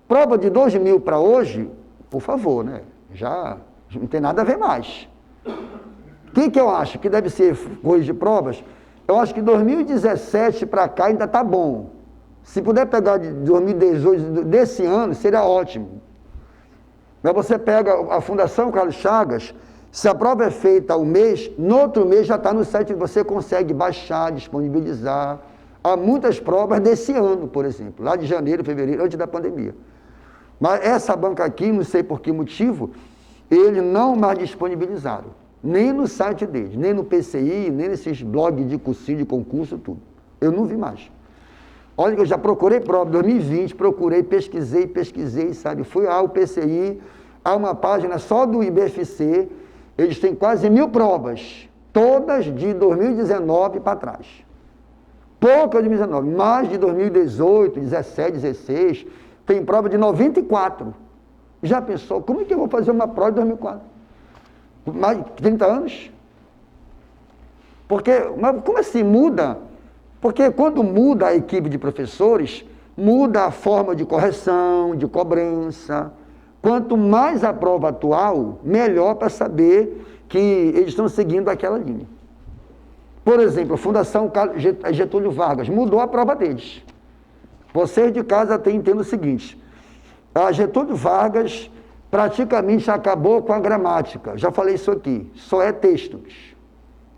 prova de 2000 para hoje, por favor, né? Já não tem nada a ver mais. O que eu acho que deve ser coisa de provas? Eu acho que 2017 para cá ainda está bom. Se puder pegar de 2018, desse ano, seria ótimo. Mas você pega a Fundação Carlos Chagas, se a prova é feita um mês, no outro mês já está no site, você consegue baixar, disponibilizar. Há muitas provas desse ano, por exemplo, lá de janeiro, fevereiro, antes da pandemia. Mas essa banca aqui, não sei por que motivo, eles não mais disponibilizaram. Nem no site deles, nem no PCI, nem nesses blogs de cursinho, de concurso, tudo. Eu não vi mais. Olha que eu já procurei prova, 2020, pesquisei, sabe? Fui ao PCI, há uma página só do IBFC, eles têm quase 1000 provas, todas de 2019 para trás. Poucas de 2019, mais de 2018, 17, 16, tem prova de 94. Já pensou, como é que eu vou fazer uma prova de 2004? Mais de 30 anos? Mas como assim muda? Porque quando muda a equipe de professores, muda a forma de correção, de cobrança. Quanto mais a prova atual, melhor para saber que eles estão seguindo aquela linha. Por exemplo, a Fundação Getúlio Vargas mudou a prova deles. Vocês de casa entendem o seguinte: a Getúlio Vargas praticamente acabou com a gramática. Já falei isso aqui. Só é textos.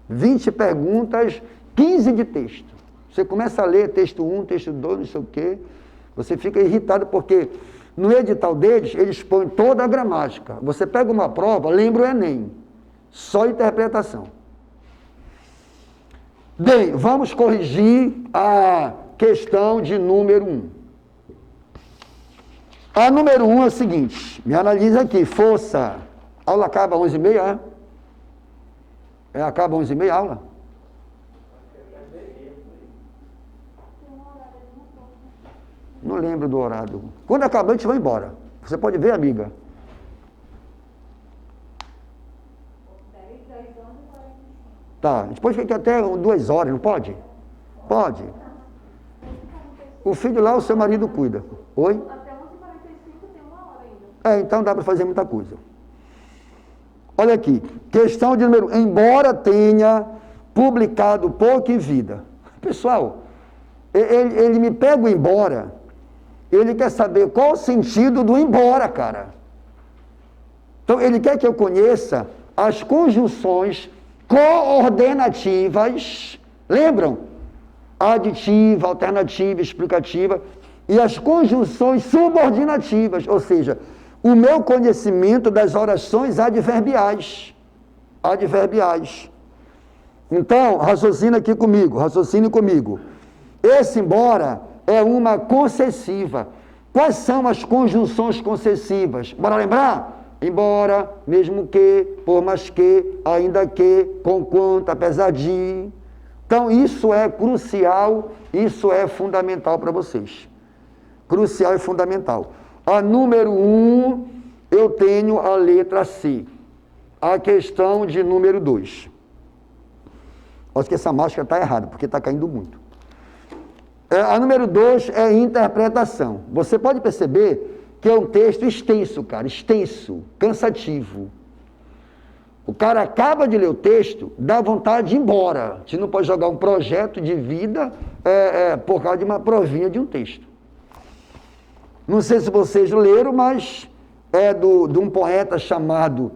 20 perguntas, 15 de texto. Você começa a ler texto 1, texto 2, não sei o quê. Você fica irritado porque no edital deles, eles põem toda a gramática. Você pega uma prova, lembra o Enem. Só interpretação. Bem, vamos corrigir a questão de número 1. A número 1 é o seguinte, me analisa aqui, força. A aula acaba às 11h30, é? Acaba às 11h30 a aula? Não lembro do horário. Quando acabar, a gente vai embora. Você pode ver, amiga. 10, 11 e 45. Tá, a gente pode ficar até 2 horas, não pode? Pode. O filho lá, o seu marido cuida. Oi? Até 11h45 tem 1 hora ainda. Então dá para fazer muita coisa. Olha aqui, questão de número... Embora tenha publicado pouco em vida. Pessoal, ele me pega o embora, ele quer saber qual o sentido do embora, cara. Então, ele quer que eu conheça as conjunções coordenativas, lembram? Aditiva, alternativa, explicativa, e as conjunções subordinativas, ou seja, o meu conhecimento das orações adverbiais. Adverbiais. Então, raciocine comigo. Esse embora é uma concessiva. Quais são as conjunções concessivas? Bora lembrar? Embora, mesmo que, por mais que, ainda que, conquanto, apesar de. Então, isso é crucial, isso é fundamental para vocês. Crucial e fundamental. A número 1, eu tenho a letra C. A questão de número 2. Acho que essa máscara está errada, porque está caindo muito. A número 2 é interpretação. Você pode perceber que é um texto extenso, cara, extenso, cansativo. O cara acaba de ler o texto, dá vontade de ir embora. Você não pode jogar um projeto de vida por causa de uma provinha de um texto. Não sei se vocês leram, mas é de um poeta chamado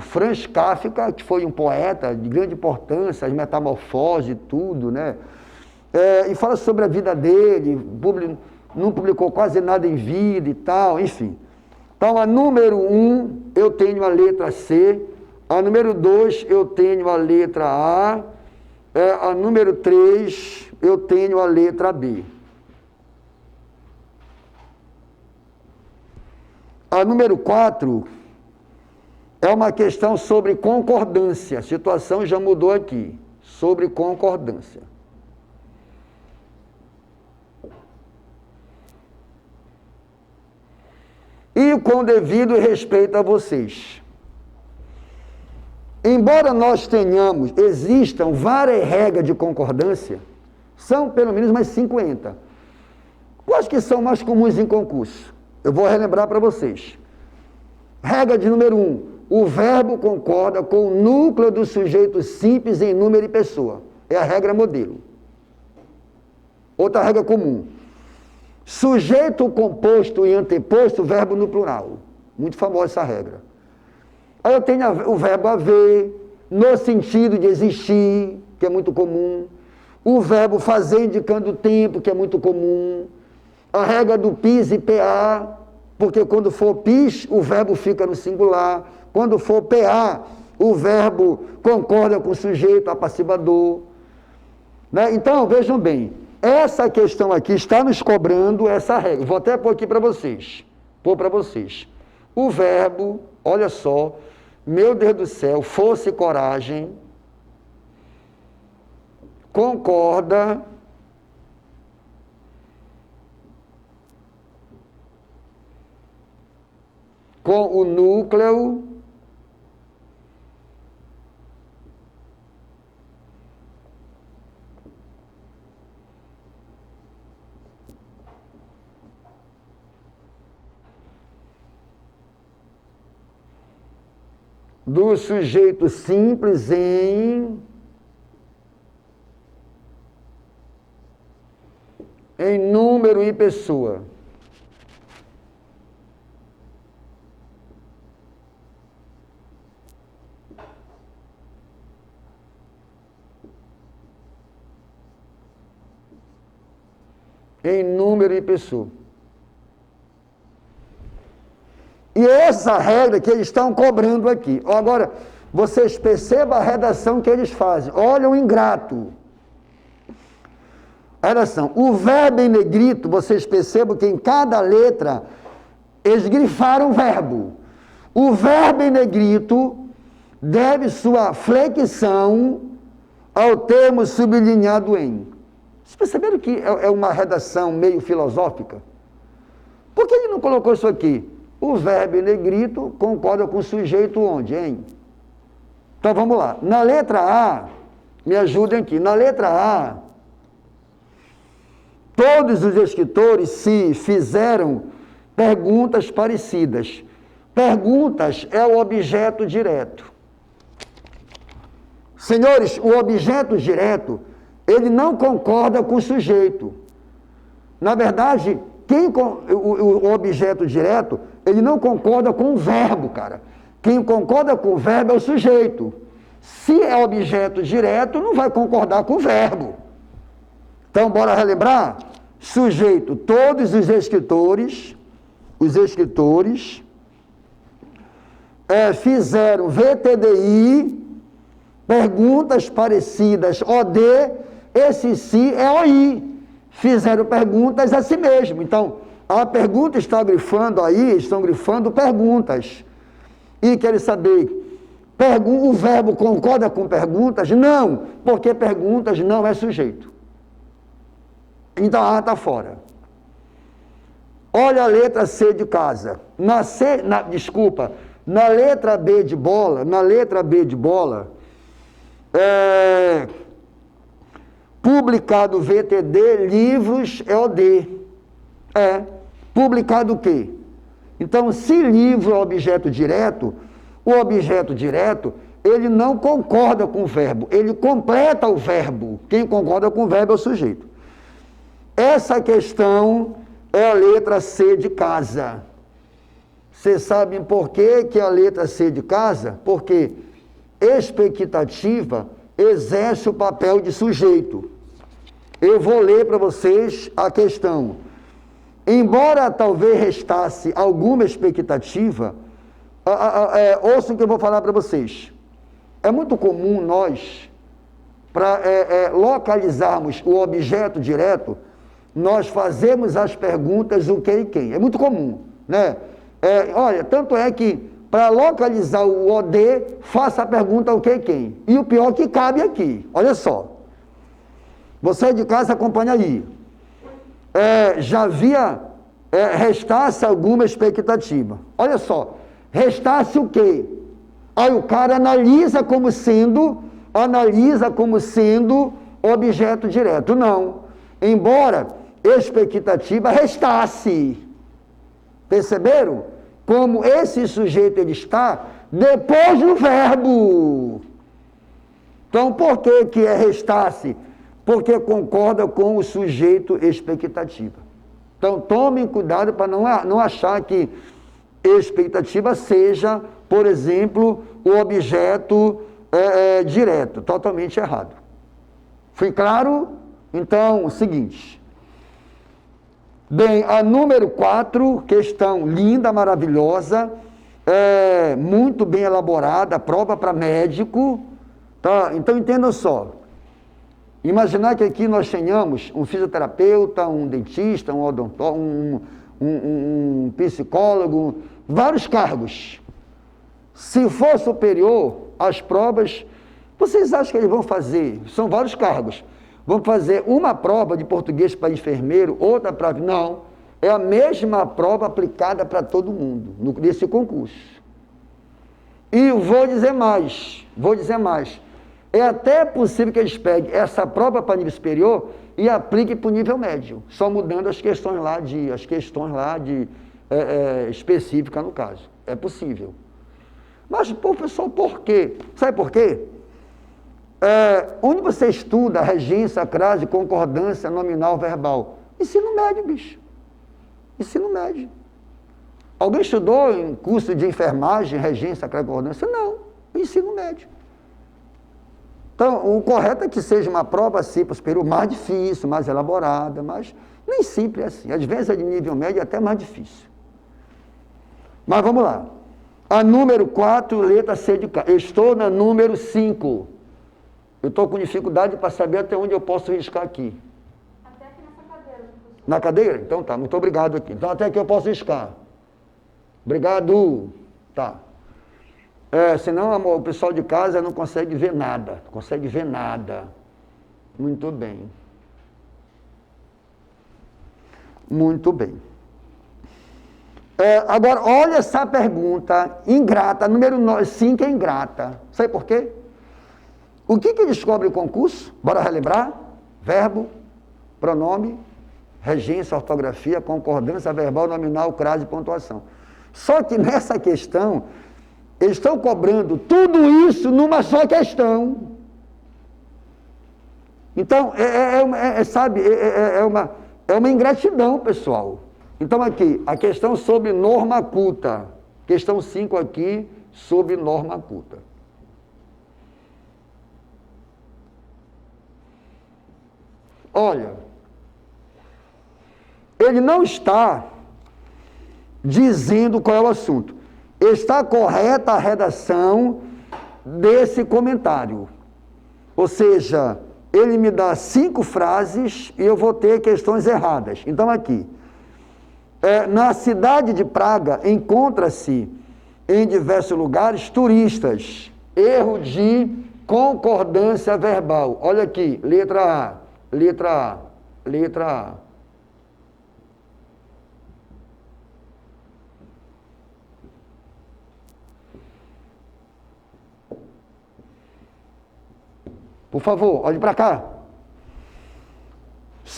Franz Kafka, que foi um poeta de grande importância, as metamorfoses e tudo, né? E fala sobre a vida dele, não publicou quase nada em vida e tal, enfim. Então, a número 1, eu tenho a letra C, a número 2, eu tenho a letra A, a número 3, eu tenho a letra B. A número 4 é uma questão sobre concordância, a situação já mudou aqui, sobre concordância. E com devido respeito a vocês. Embora nós existam várias regras de concordância, são pelo menos mais 50. Quais que são mais comuns em concurso? Eu vou relembrar para vocês. Regra de número 1, o verbo concorda com o núcleo do sujeito simples em número e pessoa. É a regra modelo. Outra regra comum. Sujeito composto e anteposto, verbo no plural. Muito famosa essa regra. Aí eu tenho o verbo haver, no sentido de existir, que é muito comum. O verbo fazer indicando o tempo, que é muito comum. A regra do PIS e PA, porque quando for PIS, o verbo fica no singular. Quando for PA, o verbo concorda com o sujeito apassivador. Né? Então, vejam bem. Essa questão aqui está nos cobrando essa regra. Vou até pôr aqui para vocês. Pôr para vocês. O verbo, olha só, meu Deus do céu, força e coragem, concorda com o núcleo do sujeito simples em número e pessoa. Em número e pessoa. E essa regra que eles estão cobrando aqui. Agora, vocês percebam a redação que eles fazem. Olha o ingrato. A redação. O verbo em negrito, vocês percebam que em cada letra eles grifaram o verbo. O verbo em negrito deve sua flexão ao termo sublinhado em. Vocês perceberam que é uma redação meio filosófica? Por que ele não colocou isso aqui? O verbo em negrito concorda com o sujeito onde, hein? Então vamos lá. Na letra A, me ajudem aqui. Na letra A, todos os escritores se fizeram perguntas parecidas. Perguntas é o objeto direto. Senhores, o objeto direto, ele não concorda com o sujeito. Na verdade, o objeto direto, ele não concorda com o verbo, cara. Quem concorda com o verbo é o sujeito. Se é objeto direto, não vai concordar com o verbo. Então, bora relembrar? Sujeito, todos os escritores fizeram VTDI, perguntas parecidas, OD, esse si é OI. Fizeram perguntas a si mesmo. Então, a pergunta está grifando aí, estão grifando perguntas. E querem saber, o verbo concorda com perguntas? Não, porque perguntas não é sujeito. Então, A está fora. Olha a letra C de casa. Na letra B de bola, Publicado VTD, livros é OD. Publicado o quê? Então, se livro é objeto direto, o objeto direto, ele não concorda com o verbo, ele completa o verbo. Quem concorda com o verbo é o sujeito. Essa questão é a letra C de casa. Vocês sabem por que a letra C de casa? Porque expectativa exerce o papel de sujeito. Eu vou ler para vocês a questão. Embora talvez restasse alguma expectativa, ouçam o que eu vou falar para vocês. É muito comum nós, para localizarmos o objeto direto, nós fazemos as perguntas o que e quem. É muito comum, né? Olha, tanto é que para localizar o OD, faça a pergunta o que e quem. E o pior que cabe aqui, olha só. Você de casa acompanha aí. Já havia, restasse alguma expectativa. Olha só, restasse o quê? Aí o cara analisa como sendo objeto direto. Não. Embora expectativa restasse. Perceberam? Como esse sujeito ele está depois do verbo. Então, por que restasse? Porque concorda com o sujeito expectativa. Então, tomem cuidado para não achar que expectativa seja, por exemplo, o objeto direto. Totalmente errado. Fui claro? Então, o seguinte. Bem, a número 4, questão linda, maravilhosa, muito bem elaborada, prova para médico. Tá? Então, entendam só. Imaginar que aqui nós tenhamos um fisioterapeuta, um dentista, um odontólogo, um psicólogo, vários cargos. Se for superior, as provas, vocês acham que eles vão fazer? São vários cargos. Vão fazer uma prova de português para enfermeiro, outra para... Não, é a mesma prova aplicada para todo mundo, nesse concurso. E vou dizer mais. É até possível que eles peguem essa prova para nível superior e apliquem para o nível médio, só mudando as questões lá específicas no caso. É possível. Mas, professor, por quê? Sabe por quê? Onde você estuda regência, crase, concordância, nominal, verbal? Ensino médio, bicho. Ensino médio. Alguém estudou em curso de enfermagem, regência, crase, concordância? Não. Ensino médio. Então, o correto é que seja uma prova assim, para o superior, mais difícil, mais elaborada, mas nem sempre é assim. Às vezes é de nível médio até mais difícil. Mas vamos lá. A número 4, letra C de casa. Eu estou na número 5. Eu estou com dificuldade para saber até onde eu posso riscar aqui. Até aqui nessa cadeira, professor. Na cadeira? Então tá, muito obrigado aqui. Então até aqui eu posso riscar. Obrigado. Tá. Senão, amor, o pessoal de casa não consegue ver nada. Não consegue ver nada. Muito bem. Muito bem. Agora, olha essa pergunta ingrata. Número 5 é ingrata. Sabe por quê? O que descobre o concurso? Bora relembrar? Verbo, pronome, regência, ortografia, concordância verbal, nominal, crase e pontuação. Só que nessa questão, eles estão cobrando tudo isso numa só questão. Então, é uma ingratidão, pessoal. Então, aqui, a questão sobre norma culta. Questão 5 aqui, sobre norma culta. Olha, ele não está dizendo qual é o assunto. Está correta a redação desse comentário. Ou seja, ele me dá 5 frases e eu vou ter questões erradas. Então, aqui. Na cidade de Praga, encontra-se em diversos lugares turistas. Erro de concordância verbal. Olha aqui, letra A. Letra A. Por favor, olhe para cá.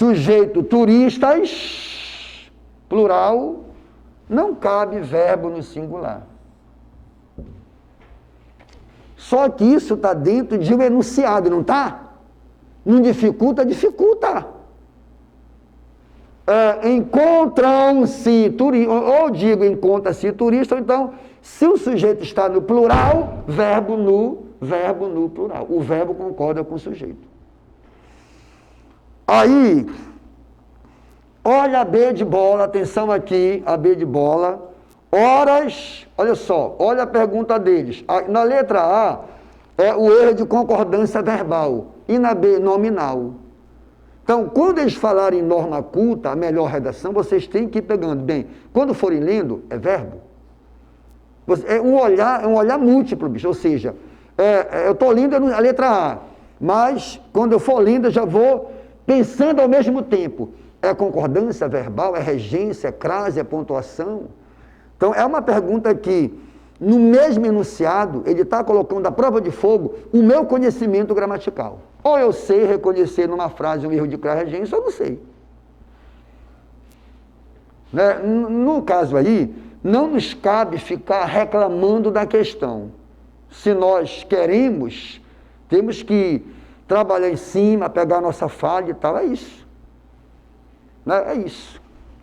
sujeito turistas, plural, não cabe verbo no singular. Só que isso está dentro de um enunciado, não está? Não dificulta? Dificulta. Encontram-se turistas, ou digo encontra-se turista, ou então, se o sujeito está no plural, verbo no plural. O verbo concorda com o sujeito. Aí, olha a B de bola, atenção aqui, a B de bola. Horas, olha só, olha a pergunta deles. Na letra A, é o erro de concordância verbal. E na B, nominal. Então, quando eles falarem norma culta, a melhor redação, vocês têm que ir pegando. Bem, quando forem lendo, é verbo. É um olhar múltiplo, bicho. Ou seja, eu estou lendo a letra A, mas quando eu for lendo, eu já vou pensando ao mesmo tempo. É concordância verbal, é regência, é crase, é pontuação. Então, é uma pergunta que, no mesmo enunciado, ele está colocando à prova de fogo o meu conhecimento gramatical. Ou eu sei reconhecer numa frase um erro de crase, regência, ou não sei. Né? No caso aí, não nos cabe ficar reclamando da questão. Se nós queremos, temos que trabalhar em cima, pegar a nossa falha e tal, é isso. Né? É isso.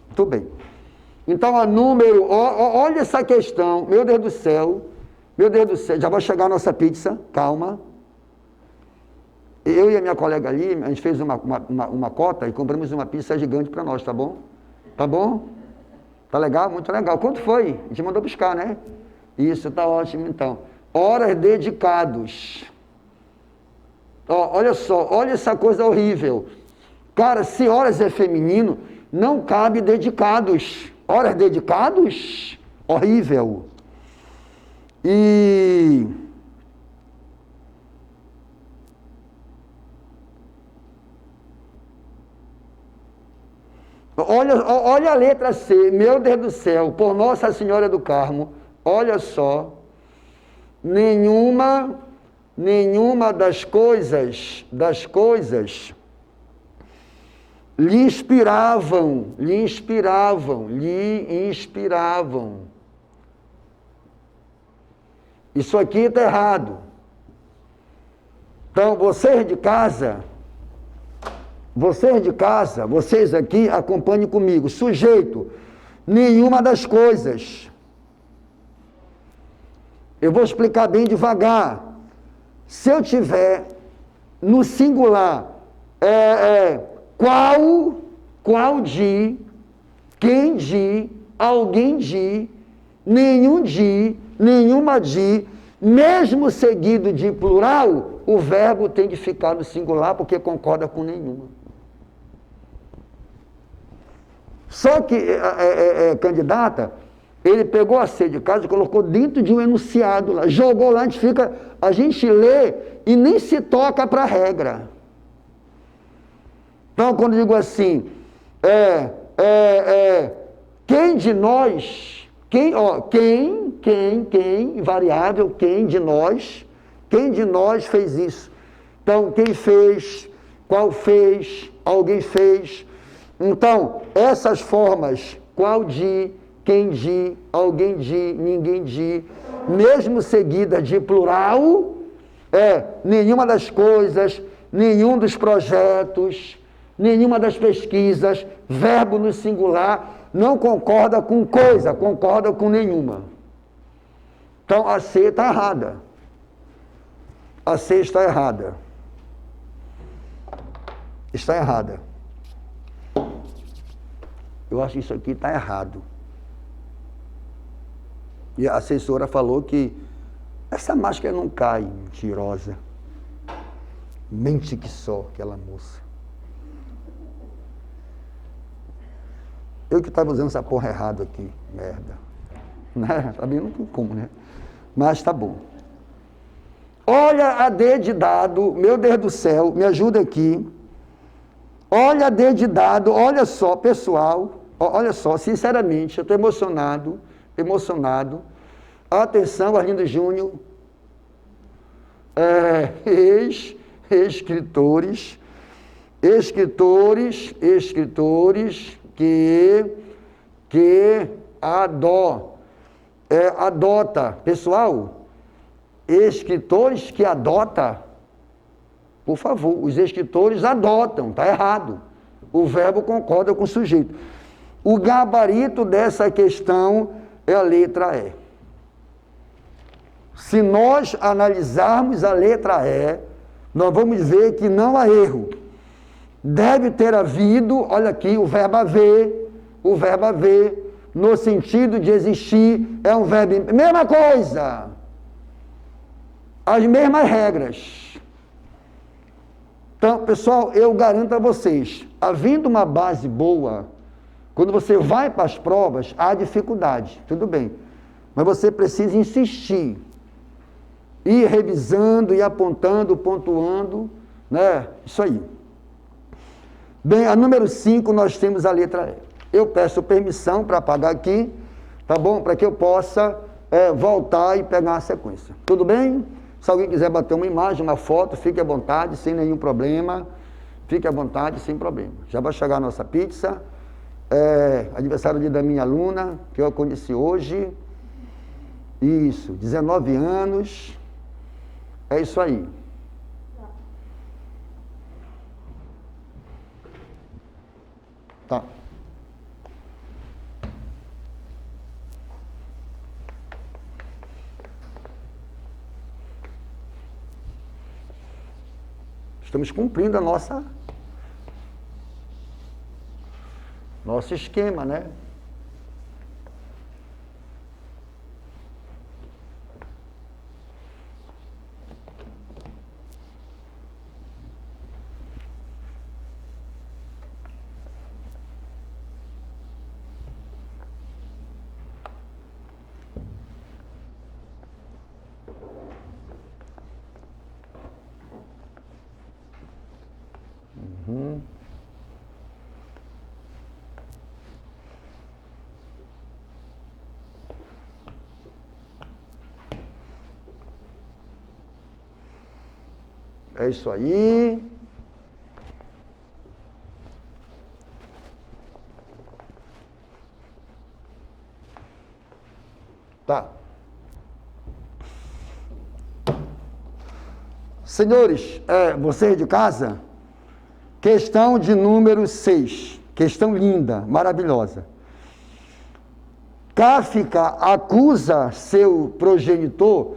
Muito bem. Então, olha essa questão, meu Deus do céu, já vai chegar a nossa pizza, calma. Eu e a minha colega ali, a gente fez uma cota e compramos uma pizza gigante para nós, tá bom? Tá bom? Tá legal? Muito legal. Quanto foi? A gente mandou buscar, né? Isso, tá ótimo então. Horas dedicados. Olha só, olha essa coisa horrível. Cara, se horas é feminino, não cabe dedicados. Horas dedicados? Horrível. E olha a letra C, meu Deus do céu, por Nossa Senhora do Carmo, olha só, nenhuma das coisas lhe inspiravam. Isso aqui está errado. Então, vocês de casa, vocês aqui, acompanhem comigo. Sujeito, nenhuma das coisas. Eu vou explicar bem devagar. Se eu tiver no singular, qual de, quem de, alguém de, nenhum de, nenhuma de, mesmo seguido de plural, o verbo tem de ficar no singular porque concorda com nenhuma. Só que candidata, ele pegou a C de casa e colocou dentro de um enunciado lá, jogou lá, a gente lê e nem se toca para a regra. Então, quando eu digo assim, quem de nós, quem, variável, quem de nós fez isso? Então, quem fez, qual fez, alguém fez. Então, essas formas, qual de, quem de, alguém de, ninguém de, mesmo seguida de plural, nenhuma das coisas, nenhum dos projetos, nenhuma das pesquisas, verbo no singular, não concorda com coisa, concorda com nenhuma. Então, a C está errada. A C está errada. Está errada. Eu acho que isso aqui está errado. E a assessora falou que essa máscara não cai, mentirosa. Mente que só, aquela moça. Eu que estava usando essa porra errada aqui, merda. Né? Também não tem como, né? Mas tá bom. Olha a D de dado, meu Deus do céu, me ajuda aqui. Olha a D de dado, olha só, pessoal, olha só, sinceramente, eu estou emocionado. Atenção, Arlindo Júnior, ex-escritores, Escritores que adota. Pessoal, escritores que adota, por favor, os escritores adotam, está errado. O verbo concorda com o sujeito. O gabarito dessa questão é a letra E. Se nós analisarmos a letra E, nós vamos ver que não há erro. Deve ter havido, olha aqui, o verbo haver, no sentido de existir, é um verbo, mesma coisa, as mesmas regras. Então, pessoal, eu garanto a vocês, havendo uma base boa, quando você vai para as provas, há dificuldade, tudo bem, mas você precisa insistir, ir revisando, ir apontando, pontuando, né? Isso aí. Bem, a número 5 nós temos a letra E. Eu peço permissão para apagar aqui, tá bom? Para que eu possa voltar e pegar a sequência. Tudo bem? Se alguém quiser bater uma imagem, uma foto, fique à vontade, sem nenhum problema. Fique à vontade, sem problema. Já vai chegar a nossa pizza. Aniversário da minha aluna, que eu conheci hoje. Isso, 19 anos. É isso aí. Tá. Estamos cumprindo nosso esquema, né? É isso aí. Tá. Senhores, vocês de casa, questão de número 6. Questão linda, maravilhosa. Kafka acusa seu progenitor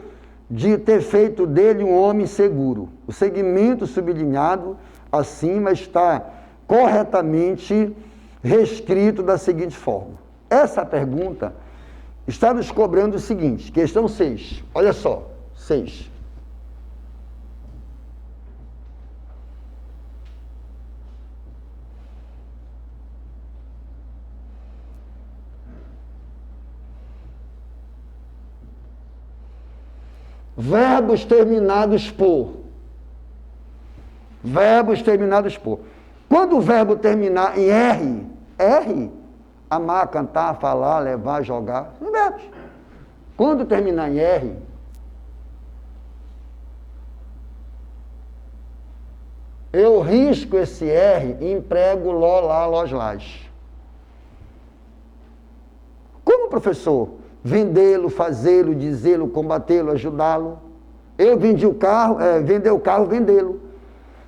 de ter feito dele um homem seguro. O segmento sublinhado acima está corretamente reescrito da seguinte forma. Essa pergunta está nos cobrando o seguinte, questão 6, olha só, 6. Verbos terminados por. Verbos terminados por. Quando o verbo terminar em R, amar, cantar, falar, levar, jogar, são verbos. Quando terminar em R, eu risco esse R e emprego ló, lá, lós, lás. Como, professor? Vendê-lo, fazê-lo, dizê-lo, combatê-lo, ajudá-lo. Eu vendi o carro, vender o carro, vendê-lo.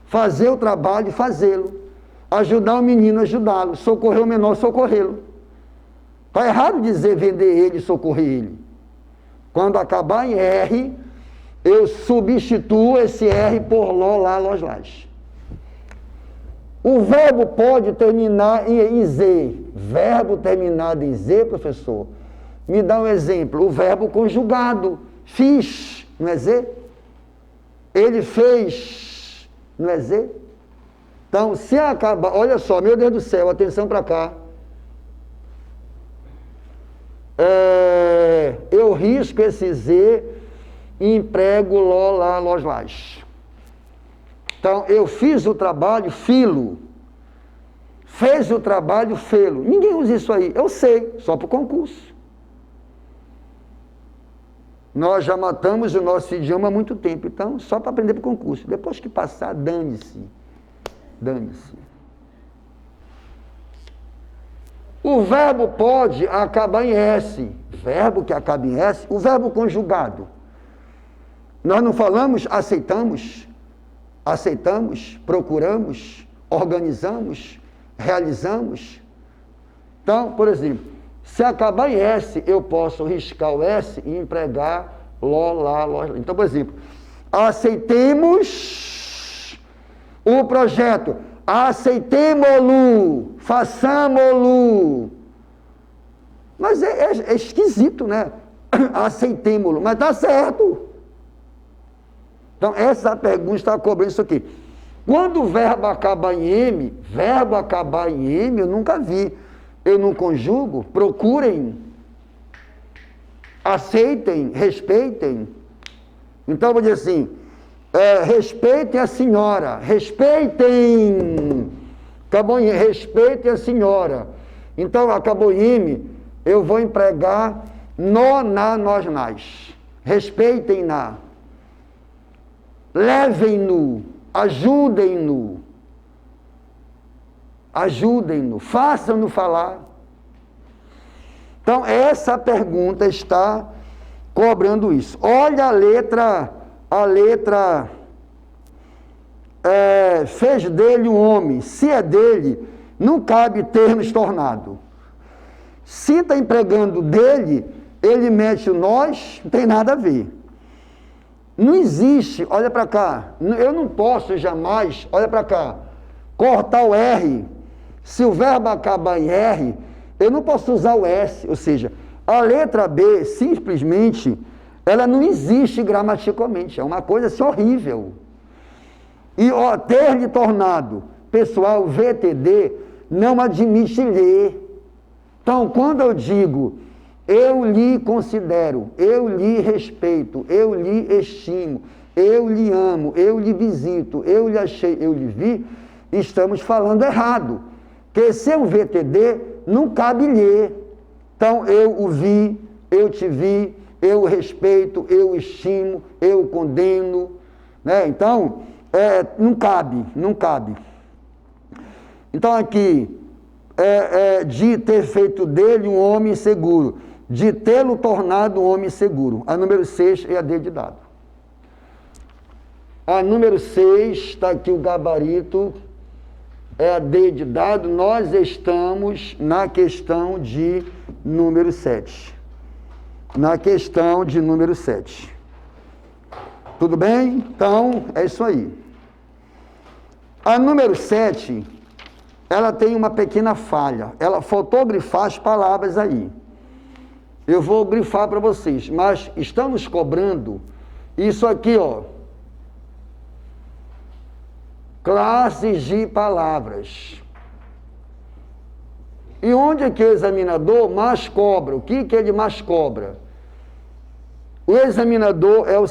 Fazer o trabalho, fazê-lo. Ajudar o menino, ajudá-lo. Socorrer o menor, socorrê-lo. Está errado dizer vender ele, socorrer ele. Quando acabar em R, eu substituo esse R por ló, lá, lós, lás. O verbo pode terminar em Z. Verbo terminado em Z, professor, me dá um exemplo, o verbo conjugado, fiz, não é Z? Ele fez, não é Z? Então, se acabar, olha só, meu Deus do céu, atenção para cá. Eu risco esse Z e emprego ló, lá, lós, lás. Então, eu fiz o trabalho, filo. Fez o trabalho, fê-lo. Ninguém usa isso aí, eu sei, só para o concurso. Nós já matamos o nosso idioma há muito tempo, então, só para aprender para o concurso. Depois que passar, dane-se. Dane-se. O verbo pode acabar em S. Verbo que acaba em S, o verbo conjugado. Nós não falamos aceitamos, procuramos, organizamos, realizamos. Então, por exemplo, se acabar em S, eu posso riscar o S e empregar ló, lá, ló. Então, por exemplo, aceitemos o projeto, aceitemo-lo, façamo-lo. Mas é esquisito, né? Aceitemo-lo, mas está certo. Então, essa pergunta está cobrando isso aqui. Quando o verbo acaba em M, eu nunca vi. Eu não conjugo, procurem, aceitem, respeitem. Então, eu vou dizer assim, respeitem a senhora, respeitem, acabou em respeitem a senhora. Então, acabou em M, eu vou empregar nó, na, nós, nas. Respeitem-na. Levem-no, ajudem-no, façam-no falar. Então, essa pergunta está cobrando isso. Olha a letra fez dele um homem. Se é dele, não cabe termos tornado. Se está empregando dele, ele mete o nós, não tem nada a ver. Não existe, olha para cá, eu não posso jamais, olha para cá, cortar o R. Se o verbo acabar em R, eu não posso usar o S, ou seja, a letra B, simplesmente, ela não existe gramaticalmente, é uma coisa assim horrível. E ter-lhe tornado, pessoal, VTD, não admite ler. Então, quando eu digo, eu lhe considero, eu lhe respeito, eu lhe estimo, eu lhe amo, eu lhe visito, eu lhe achei, eu lhe vi, estamos falando errado. Porque se é um VTD, não cabe ler. Então, eu o vi, eu te vi, eu respeito, eu estimo, eu condeno. Né? Então, não cabe. Então, aqui, de ter feito dele um homem seguro, de tê-lo tornado um homem seguro. A número 6 é a D de dado. A número 6, está aqui o gabarito, é a D de dado. Nós estamos na questão de número 7. Tudo bem? Então, é isso aí. A número 7, ela tem uma pequena falha. Ela faltou grifar as palavras aí. Eu vou grifar para vocês, mas estamos cobrando isso aqui, ó. Classes de palavras. E onde é que o examinador mais cobra? O que ele mais cobra? O examinador é o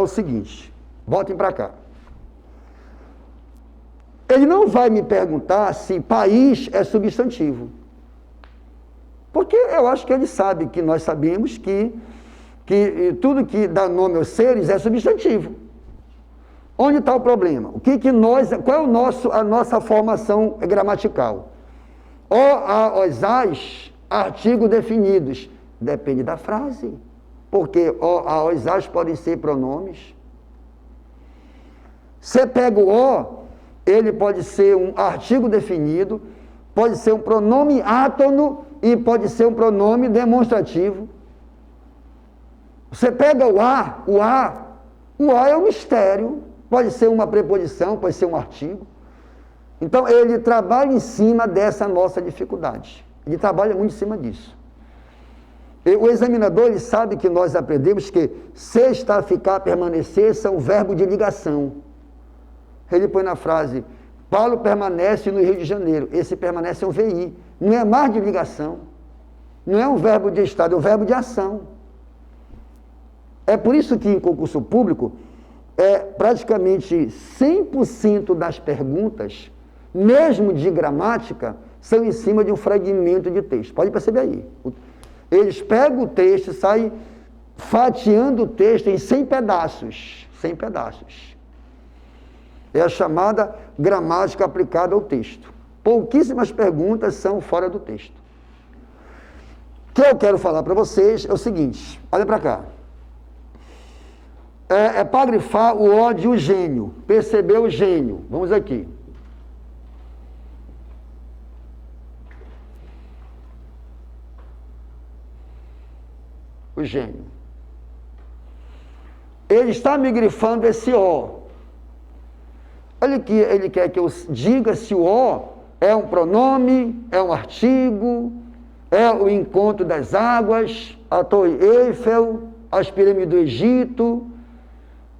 seguinte, voltem para cá. Ele não vai me perguntar se país é substantivo. Porque eu acho que ele sabe que nós sabemos que tudo que dá nome aos seres é substantivo. Onde está o problema? Qual é a nossa formação gramatical? Os as, artigos definidos. Depende da frase. Porque os as podem ser pronomes. Você pega o ele pode ser um artigo definido, pode ser um pronome átono e pode ser um pronome demonstrativo. Você pega o A é um mistério, pode ser uma preposição, pode ser um artigo. Então, ele trabalha em cima dessa nossa dificuldade. Ele trabalha muito em cima disso. O examinador, ele sabe que nós aprendemos que se, estar, ficar, permanecer são verbo de ligação. Ele põe na frase, Paulo permanece no Rio de Janeiro. Esse permanece é um VI. Não é mais de ligação. Não é um verbo de estado, é um verbo de ação. É por isso que em concurso público, praticamente 100% das perguntas, mesmo de gramática, são em cima de um fragmento de texto. Pode perceber aí. Eles pegam o texto e saem fatiando o texto em 100 pedaços. 100 pedaços. É a chamada gramática aplicada ao texto. Pouquíssimas perguntas são fora do texto. O que eu quero falar para vocês é o seguinte, olha para cá. É para grifar o ó de o gênio, perceber o gênio. Vamos aqui. O gênio. Ele está me grifando esse ó. Ele quer que eu diga se o ó é um pronome, é um artigo, é o encontro das águas, a Torre Eiffel, as pirâmides do Egito,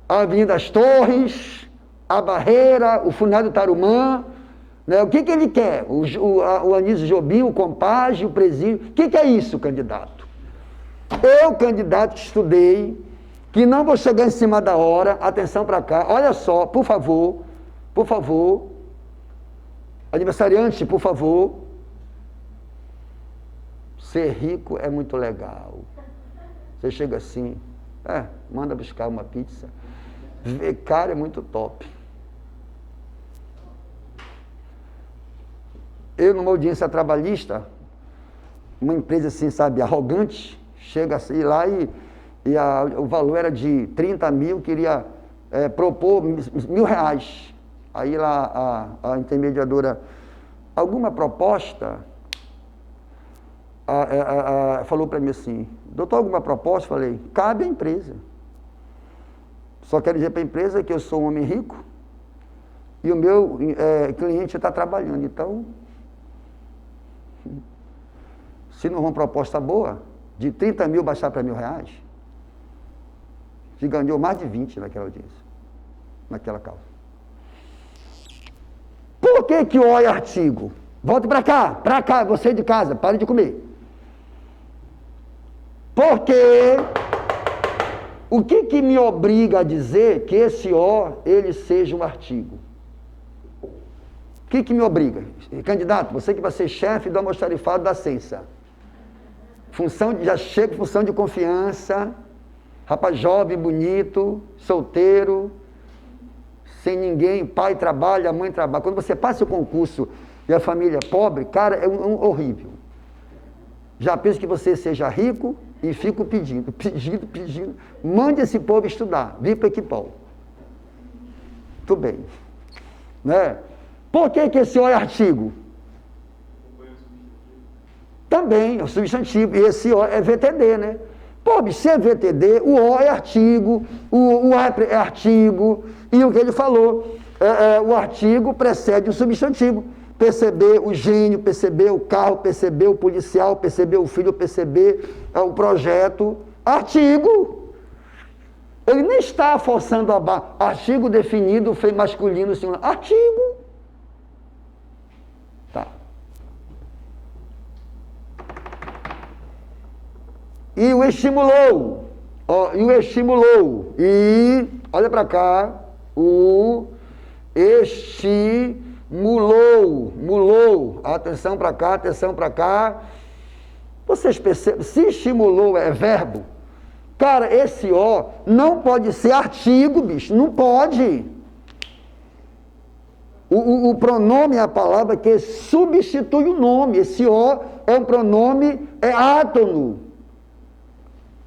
a Avenida das Torres, a Barreira, o Funeral do Tarumã, né? O que ele quer? O Anísio Jobim, o Compage, o Presídio. O que é isso, candidato? Eu, candidato, que estudei, que não vou chegar em cima da hora, atenção para cá, olha só, por favor, aniversariante, por favor, ser rico é muito legal. Você chega assim, manda buscar uma pizza. Ver cara é muito top. Eu, numa audiência trabalhista, uma empresa assim, sabe, arrogante, chega assim lá e o valor era de 30 mil, queria propor R$1.000. Aí lá a intermediadora, alguma proposta, falou para mim assim, doutor, alguma proposta? Falei, cabe à empresa. Só quero dizer para a empresa que eu sou um homem rico e o meu cliente está trabalhando. Então, se não for uma proposta boa, de 30 mil baixar para R$1.000, se ganhou mais de 20 naquela audiência, naquela causa. Por que o ó é artigo? Volte para cá, você de casa, pare de comer. Porque o que me obriga a dizer que esse ó, ele seja um artigo? O que me obriga? Candidato, você que vai ser chefe do almoxarifado da Censa. Já chega função de confiança, rapaz jovem, bonito, solteiro, sem ninguém, pai trabalha, mãe trabalha. Quando você passa o concurso e a família é pobre, cara, é horrível. Já penso que você seja rico e fico pedindo. Mande esse povo estudar, vir para Equipol. Tudo bem. Né? Por que esse ó é artigo? Também, é o substantivo. E esse ó é VTD, né? Pô, se é VTD, o ó é artigo, o A é artigo, e o que ele falou, o artigo precede o substantivo. Perceber o gênio, perceber o carro, perceber o policial, perceber o filho, perceber o projeto. Artigo. Ele nem está forçando a barra. Artigo definido, masculino, singular. Artigo. Tá. E o estimulou. E, olha para cá, o estimulou. Atenção para cá. Vocês percebem? Se estimulou é verbo, cara, esse ó não pode ser artigo, bicho. Não pode. O pronome é a palavra que substitui o nome. Esse ó é um pronome, é átono.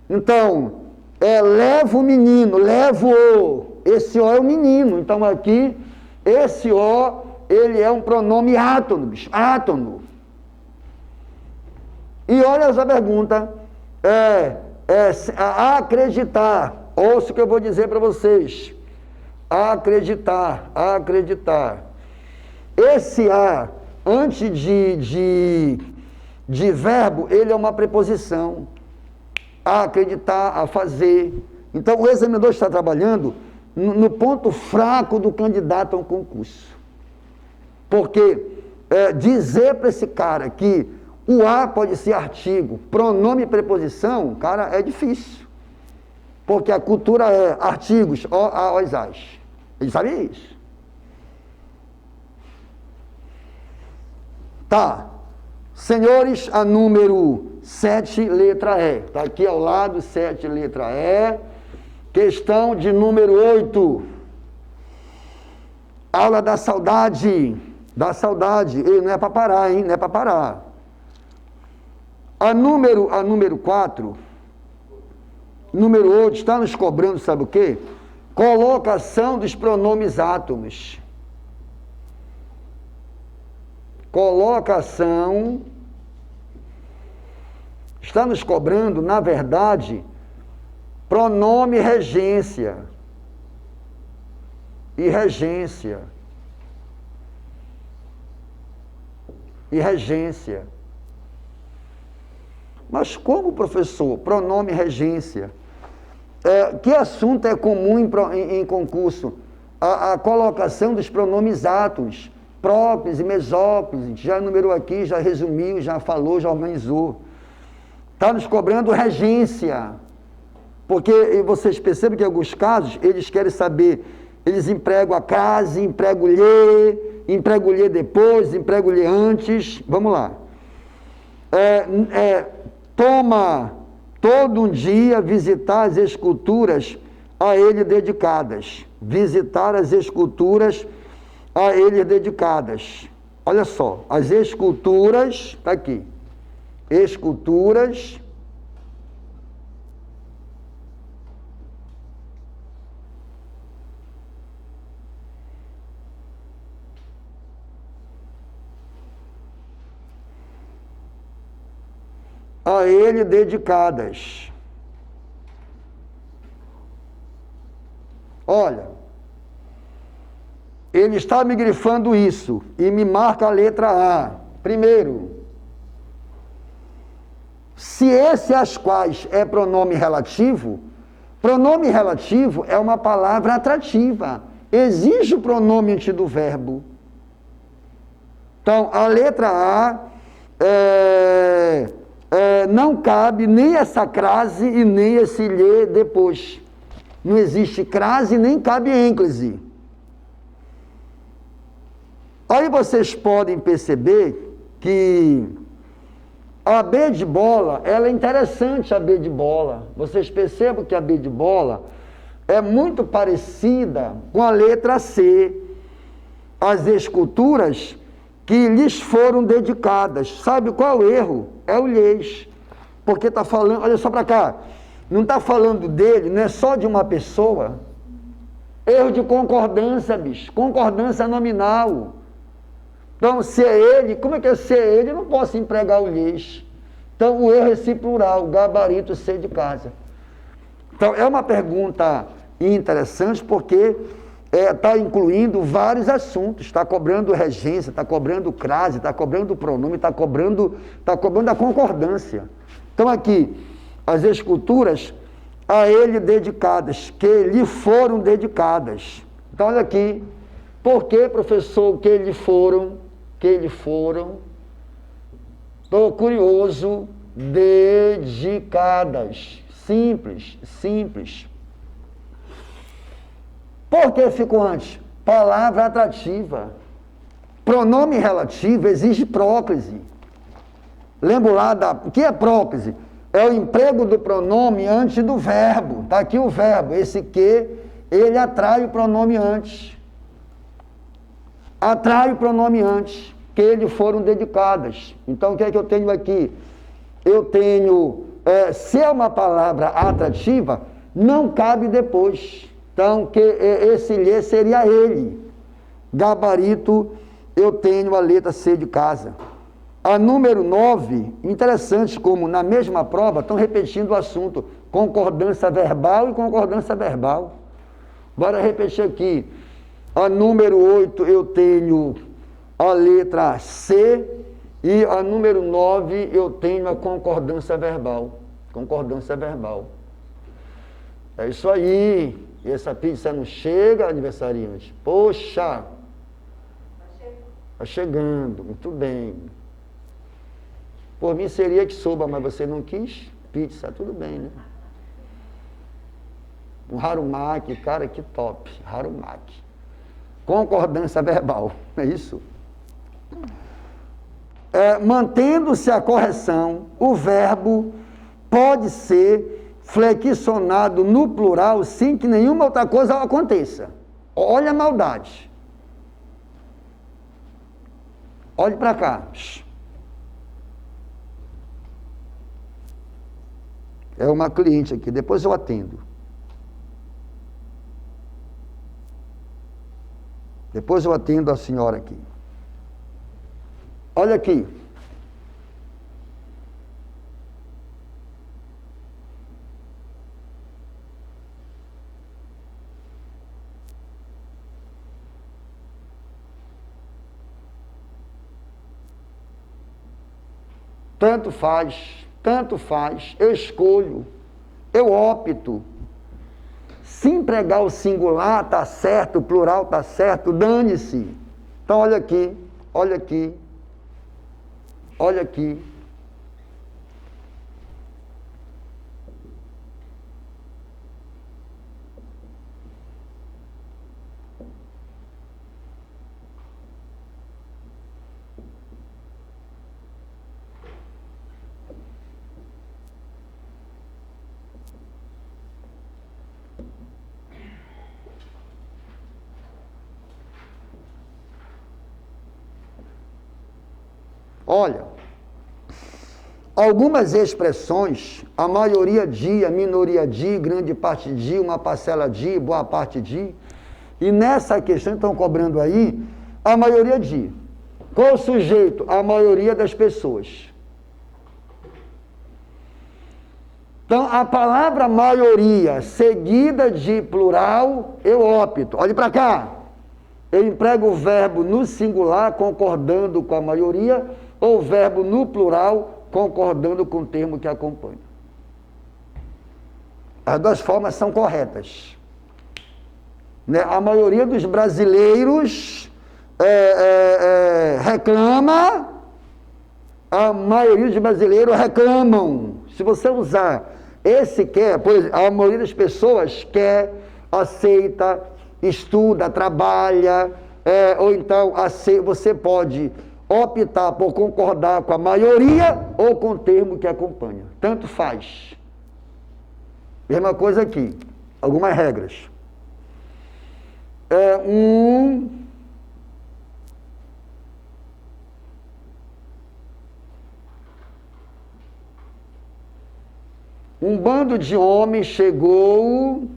Então, leva o menino, levo-o. Esse ó é o menino. Então, aqui, esse ó, ele é um pronome átono, bicho. Átono. E olha essa pergunta. Acreditar. Ouça o que eu vou dizer para vocês. Acreditar. Esse a, antes de verbo, ele é uma preposição. A acreditar, a fazer. Então, o examinador está trabalhando no ponto fraco do candidato a um concurso. Porque dizer para esse cara que o a pode ser artigo, pronome e preposição, cara, é difícil. Porque a cultura é artigos, o, a, os, as. Ele sabe isso. Tá. Senhores, a número 7, letra E. Está aqui ao lado, 7, letra E. Questão de número 8. Aula da saudade. Da saudade. E não é para parar, hein? Não é para parar. A número 4, número 8, está nos cobrando, sabe o quê? Colocação dos pronomes átomos. Colocação. Está nos cobrando, na verdade, pronome regência. E regência. E regência. Mas como, professor? Pronome regência. Que assunto é comum em concurso? A colocação dos pronomes átomos, próprios e mesópolis. A gente já enumerou aqui, já resumiu, já falou, já organizou. Está nos cobrando regência. Porque vocês percebem que em alguns casos eles querem saber, eles empregam a crase, empregam o lhe depois, empregam o lhe antes. Vamos lá. Toma todo um dia visitar as esculturas a ele dedicadas. Visitar as esculturas a ele dedicadas. Olha só, as esculturas, está aqui. Esculturas. A ele dedicadas. Olha, ele está me grifando isso e me marca a letra A. Primeiro, se esse as quais é pronome relativo é uma palavra atrativa. Exige o pronome antes do verbo. Então, a letra A não cabe nem essa crase e nem esse lhe depois. Não existe crase nem cabe ênclise. Aí vocês podem perceber que a B de bola, ela é interessante, a B de bola. Vocês percebam que a B de bola é muito parecida com a letra C. As esculturas que lhes foram dedicadas. Sabe qual é o erro? É o lhes. Porque está falando, olha só para cá, não está falando dele, não é só de uma pessoa. Erro de concordância, bicho. Concordância nominal. Então, se é ele, como é que é se é ele? Eu não posso empregar o lhes. Então, o erro é esse plural, gabarito ser de casa. Então, é uma pergunta interessante porque está incluindo vários assuntos. Está cobrando regência, está cobrando crase, está cobrando pronome, está cobrando a concordância. Então, aqui, as esculturas a ele dedicadas, que lhe foram dedicadas. Então, olha aqui. Por que, professor, que lhe foram? Estou curioso. Dedicadas. Simples. Por que ficou antes? Palavra atrativa. Pronome relativo exige próclise. Lembra lá o que é próclise? É o emprego do pronome antes do verbo. Está aqui o verbo. Esse que, ele atrai o pronome antes. Atrai o pronome antes, que lhe foram dedicadas. Então, o que é que eu tenho aqui? Eu tenho, se é uma palavra atrativa, não cabe depois. Então, que esse lhe seria ele. Gabarito, eu tenho a letra C de casa. A número 9, interessante como na mesma prova estão repetindo o assunto. Concordância verbal e concordância verbal. Bora repetir aqui. A número 8 eu tenho a letra C e a número 9 eu tenho a concordância verbal. Concordância verbal. É isso aí. E essa pizza não chega, aniversariante? Poxa! Está chegando, muito bem. Por mim seria que soba, mas você não quis? Pizza, tudo bem, né? Um harumaki, cara, que top. Harumaki. Concordância verbal, é isso? Mantendo-se a correção, o verbo pode ser flexionado no plural sem que nenhuma outra coisa aconteça. Olha a maldade. Olhe para cá. É uma cliente aqui, depois eu atendo. Depois eu atendo a senhora aqui. Olha aqui. Tanto faz, eu escolho, eu opto. Se empregar o singular, está certo, o plural está certo, dane-se. Então, olha aqui, olha aqui, olha aqui. Olha, algumas expressões, a maioria de, a minoria de, grande parte de, uma parcela de, boa parte de, e nessa questão estão cobrando aí a maioria de. Qual o sujeito? A maioria das pessoas. Então, a palavra maioria seguida de plural, eu opto. Olhe para cá. Eu emprego o verbo no singular, concordando com a maioria, ou o verbo no plural, concordando com o termo que acompanha. As duas formas são corretas. Né? A maioria dos brasileiros reclama, a maioria dos brasileiros reclamam. Se você usar esse quer, por exemplo, a maioria das pessoas quer, aceita, estuda, trabalha, ou então você pode optar por concordar com a maioria ou com o termo que acompanha. Tanto faz. Mesma coisa aqui. Algumas regras. Um bando de homens chegou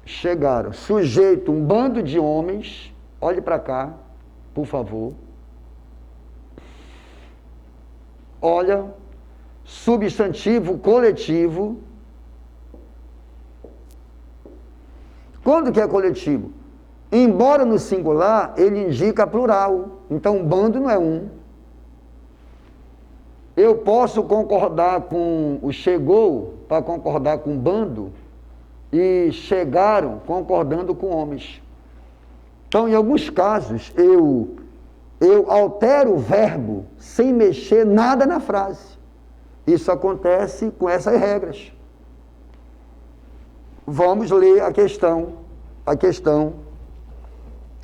chegaram. Sujeito, um bando de homens, olhe para cá, por favor. Olha, substantivo coletivo. Quando que é coletivo? Embora no singular, ele indica plural. Então, bando não é um. Eu posso concordar com o chegou para concordar com bando e chegaram concordando com homens. Então, em alguns casos, eu altero o verbo sem mexer nada na frase. Isso acontece com essas regras. Vamos ler a questão.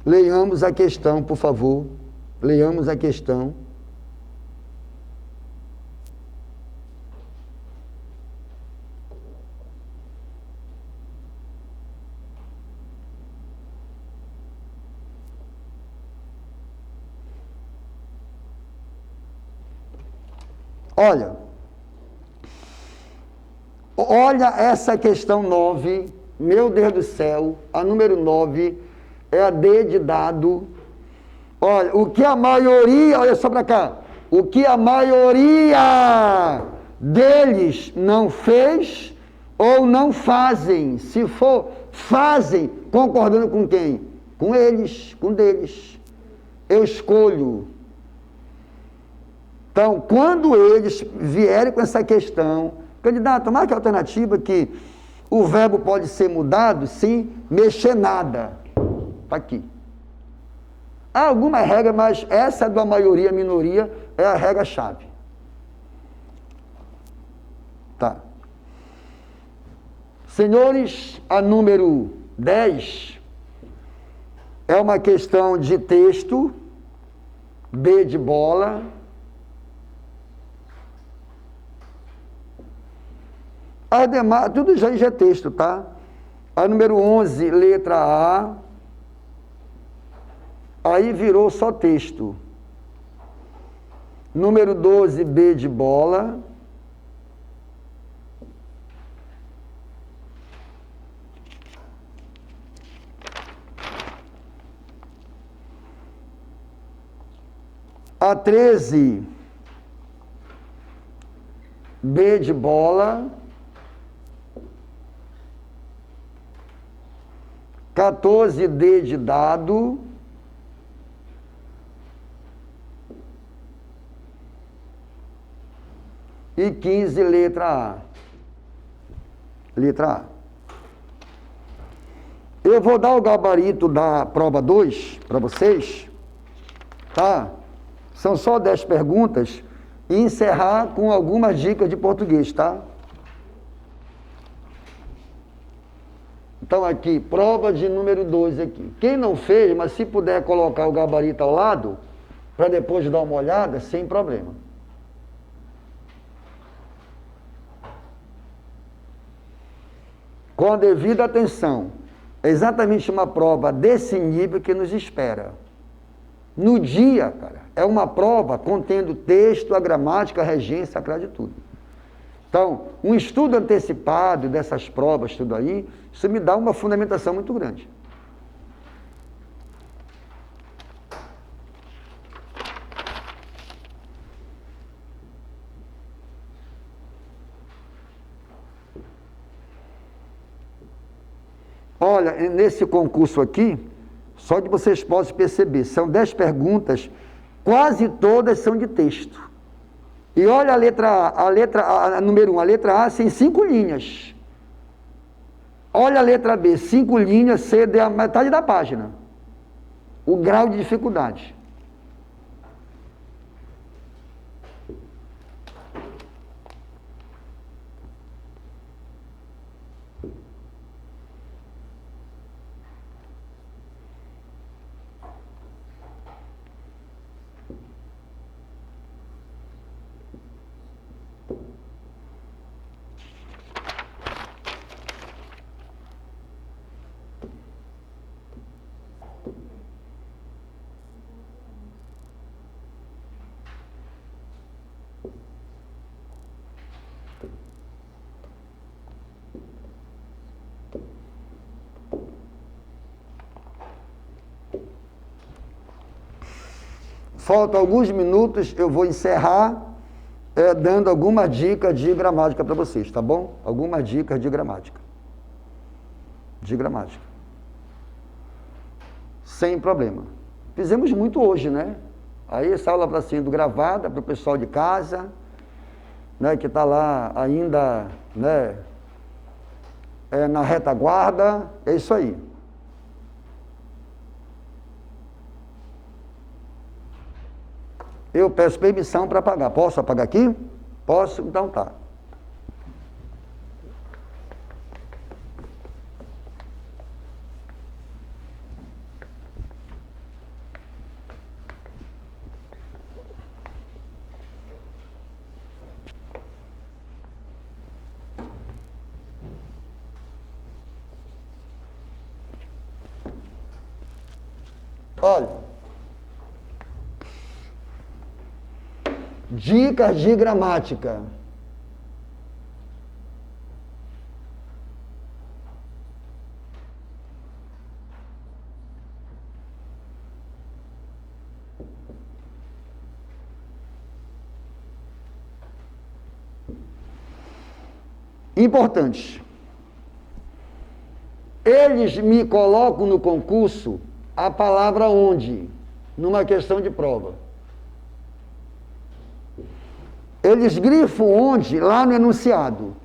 Leiamos a questão, por favor. Leiamos a questão. Olha essa questão 9, meu Deus do céu, a número 9 é a D de dado. Olha, o que a maioria, olha só para cá, o que a maioria deles não fez ou não fazem, se for fazem, concordando com quem? Com eles, com deles. Eu escolho. Então, quando eles vierem com essa questão, candidato, mais que alternativa que o verbo pode ser mudado sem mexer nada. Está aqui. Há alguma regra, mas essa da maioria, minoria, é a regra-chave. Tá. Senhores, a número 10 é uma questão de texto. B de bola. As demais, tudo já é texto, tá? A número 11, letra A. Aí virou só texto. Número 12, B de bola. A 13, B de bola. 14, D de dado. E 15, letra A. Letra A. Eu vou dar o gabarito da prova 2 para vocês, tá? São só 10 perguntas e encerrar com algumas dicas de português, tá? Então aqui, prova de número 2 aqui. Quem não fez, mas se puder colocar o gabarito ao lado, para depois dar uma olhada, sem problema. Com a devida atenção. É exatamente uma prova desse nível que nos espera. No dia, cara, é uma prova contendo texto, a gramática, a regência, a de tudo. Então, um estudo antecipado dessas provas, tudo aí, isso me dá uma fundamentação muito grande. Olha, nesse concurso aqui, só que vocês possam perceber, são 10 perguntas, quase todas são de texto. E olha a letra A, número 1, a letra A tem 5 linhas. Olha a letra B, 5 linhas, C é a metade da página. O grau de dificuldade. Faltam alguns minutos, eu vou encerrar dando alguma dica de gramática para vocês, tá bom? Algumas dicas de gramática. De gramática. Sem problema. Fizemos muito hoje, né? Aí essa aula está sendo gravada para o pessoal de casa, né, que está lá ainda, né, na retaguarda. É isso aí. Eu peço permissão para apagar. Posso apagar aqui? Posso? Então tá. Olha. Dicas de gramática. Importante. Eles me colocam no concurso a palavra onde, numa questão de prova. Eles grifam onde lá no enunciado.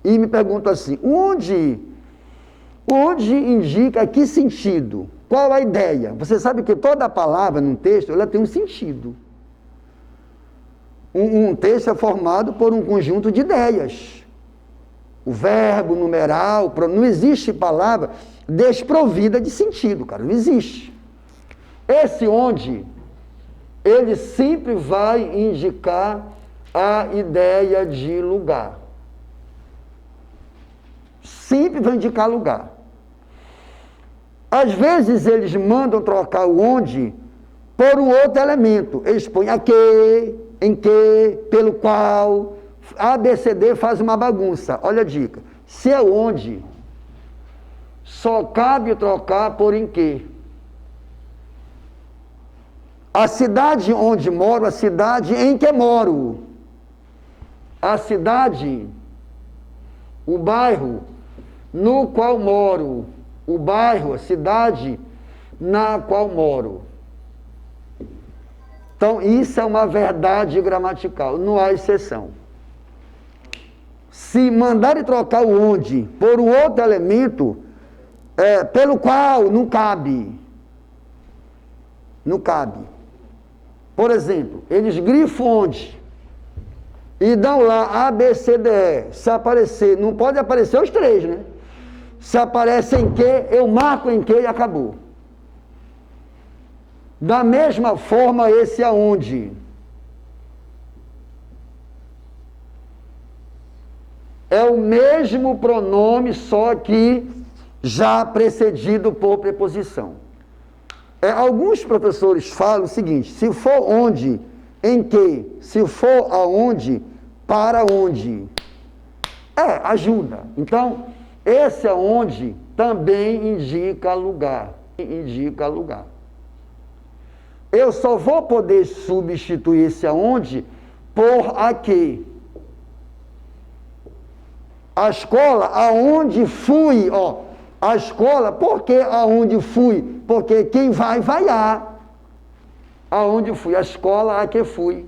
E me perguntam assim, onde indica que sentido? Qual a ideia? Você sabe que toda palavra num texto, ela tem um sentido. Um texto é formado por um conjunto de ideias. O verbo, o numeral, não existe palavra desprovida de sentido, cara, não existe. Esse onde ele sempre vai indicar a ideia de lugar. Sempre vai indicar lugar. Às vezes eles mandam trocar o onde por um outro elemento. Eles põem a que, em que, pelo qual. A, B, C, D faz uma bagunça. Olha a dica. Se é onde, só cabe trocar por em que. A cidade onde moro, a cidade em que moro. A cidade, o bairro no qual moro. O bairro, a cidade na qual moro. Então, isso é uma verdade gramatical, não há exceção. Se mandarem trocar o onde por um outro elemento, pelo qual não cabe. Não cabe. Por exemplo, eles grifam onde e dão lá A, B, C, D, E. Se aparecer, não pode aparecer os três, né? Se aparece em que, eu marco em que e acabou. Da mesma forma, esse aonde. É o mesmo pronome, só que já precedido por preposição. Alguns professores falam o seguinte: se for onde, em que, se for aonde, para onde. Ajuda. Então, esse aonde também indica lugar. Indica lugar. Eu só vou poder substituir esse aonde por aqui. A escola aonde fui, a escola, por que aonde fui? Porque quem vai, vai a. Aonde fui? A escola a que fui.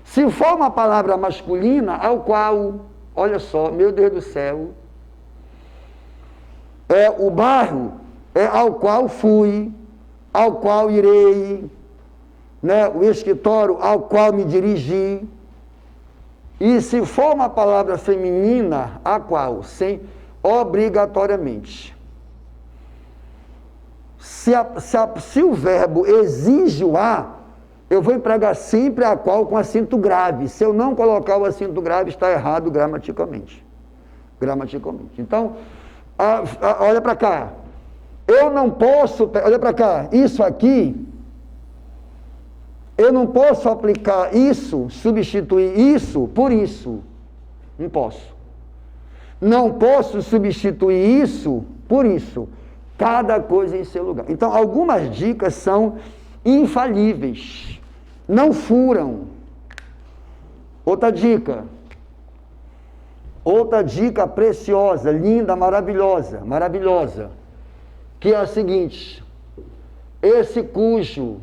Se for uma palavra masculina, ao qual, olha só, meu Deus do céu, o bairro ao qual fui, ao qual irei, né? O escritório ao qual me dirigi. E se for uma palavra feminina, a qual? Sem obrigatoriamente. Se o verbo exige o a, eu vou empregar sempre a qual com acento grave. Se eu não colocar o acento grave, está errado gramaticalmente. Gramaticalmente. Então, olha para cá. Eu não posso, olha para cá, isso aqui, eu não posso aplicar isso, substituir isso por isso. Não posso. Não posso substituir isso por isso. Cada coisa em seu lugar. Então, algumas dicas são infalíveis. Não furam. Outra dica preciosa, linda, maravilhosa, que é a seguinte: esse cujo,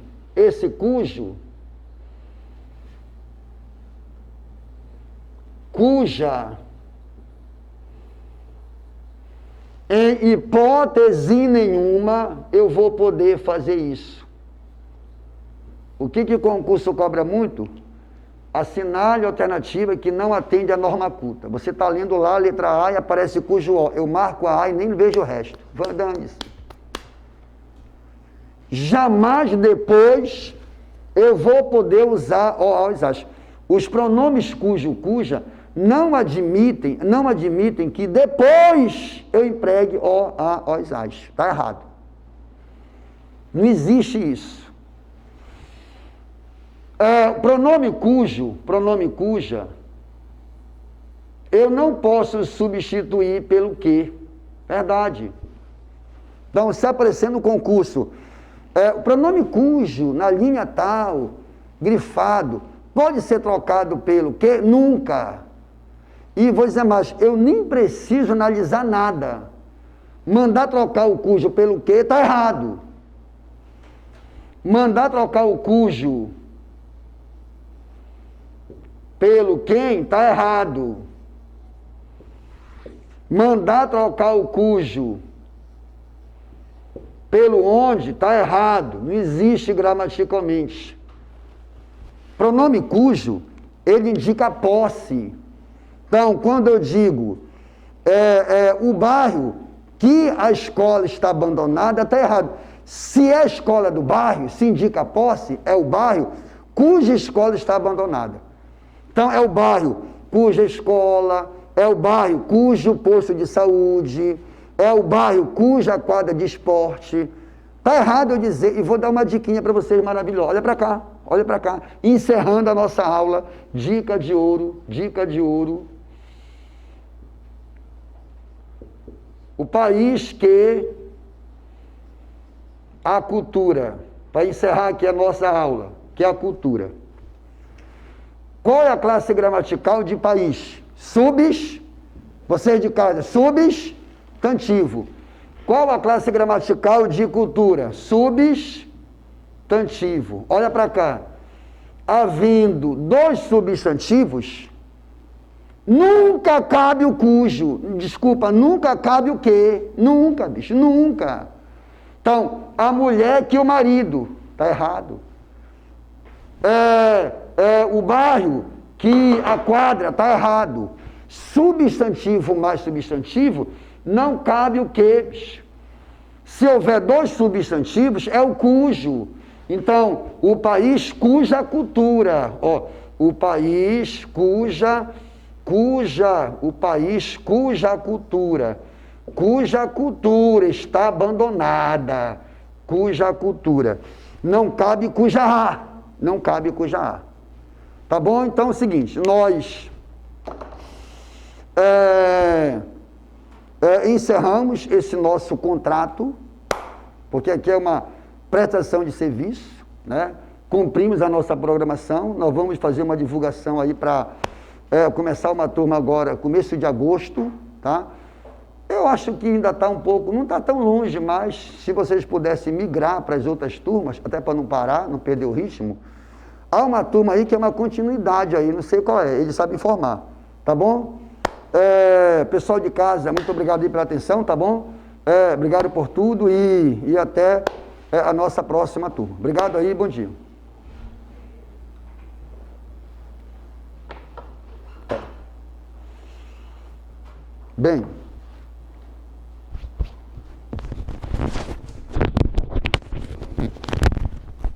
cuja, em hipótese nenhuma eu vou poder fazer isso. O que o concurso cobra muito? Assinale alternativa que não atende à norma culta. Você está lendo lá a letra A e aparece cujo O. Eu marco a A e nem vejo o resto. Dane-se. Jamais depois eu vou poder usar os pronomes cujo, cuja não admitem que depois eu empregue o, a, os, as. Está errado. Não existe isso. Pronome cuja, eu não posso substituir pelo que. Verdade. Então, se aparecer no concurso, o pronome cujo, na linha tal, grifado, pode ser trocado pelo que? Nunca. E vou dizer mais, eu nem preciso analisar nada. Mandar trocar o cujo pelo que está errado. Mandar trocar o cujo pelo quem está errado. Mandar trocar o cujo pelo onde está errado. Não existe gramaticalmente. Pronome cujo, ele indica posse. Então, quando eu digo o bairro que a escola está abandonada, está errado. Se é a escola do bairro, se indica a posse, é o bairro cuja escola está abandonada. Então, é o bairro cuja escola, é o bairro cujo posto de saúde, é o bairro cuja quadra de esporte. Está errado eu dizer, e vou dar uma diquinha para vocês maravilhosa. Olha para cá. Encerrando a nossa aula, dica de ouro. O país que a cultura, para encerrar aqui a nossa aula, que é a cultura. Qual é a classe gramatical de país? Vocês de casa, substantivo. Qual a classe gramatical de cultura? Substantivo. Olha para cá. Havendo dois substantivos, nunca cabe o cujo. Desculpa, nunca cabe o quê? Nunca, bicho, nunca. Então, a mulher que o marido. Está errado. O bairro que a quadra. Está errado. Substantivo mais substantivo, não cabe o quê? Se houver dois substantivos, é o cujo. Então, o país cuja cultura. O país cuja cultura. Cuja cultura está abandonada. Cuja cultura. Não cabe cuja A. Não cabe cuja A. Tá bom? Então é o seguinte, nós encerramos esse nosso contrato, porque aqui é uma prestação de serviço, né? Cumprimos a nossa programação, nós vamos fazer uma divulgação aí para começar uma turma agora, começo de agosto, tá? Eu acho que ainda está um pouco, não está tão longe, mas se vocês pudessem migrar para as outras turmas, até para não parar, não perder o ritmo, há uma turma aí que é uma continuidade aí, não sei qual é, ele sabe informar, tá bom? Pessoal de casa, muito obrigado aí pela atenção, tá bom? Obrigado por tudo e até a nossa próxima turma. Obrigado aí, bom dia. Bem,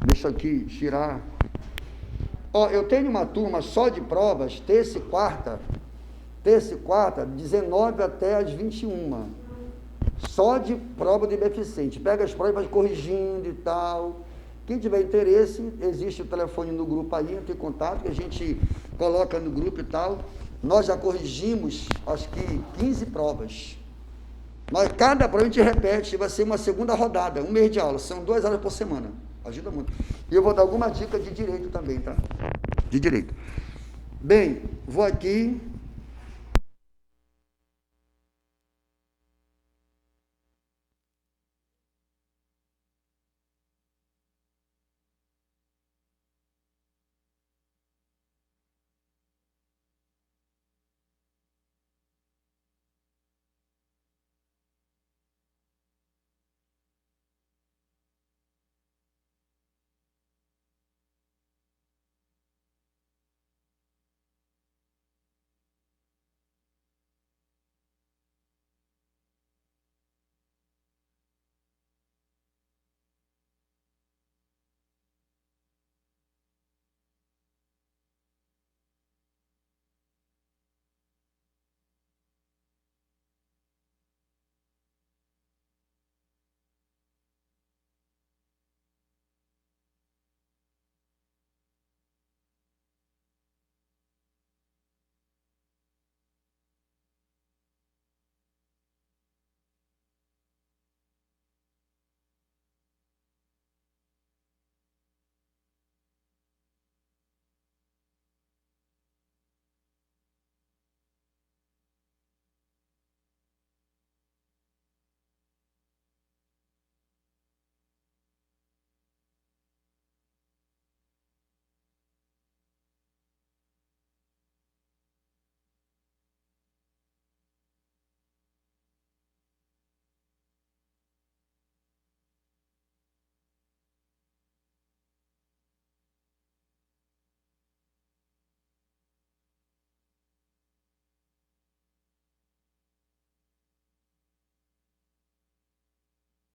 deixa aqui tirar. Eu tenho uma turma só de provas, terça e quarta, 19 até as 21. Só de prova de beneficente. Pega as provas, vai corrigindo e tal. Quem tiver interesse, existe o telefone no grupo aí, entre em contato, que a gente coloca no grupo e tal. Nós já corrigimos, acho que 15 provas. Cada prova a gente repete, vai ser uma segunda rodada, um mês de aula, são 2 horas por semana. Ajuda muito. E eu vou dar alguma dica de direito também, tá? De direito. Bem, vou aqui.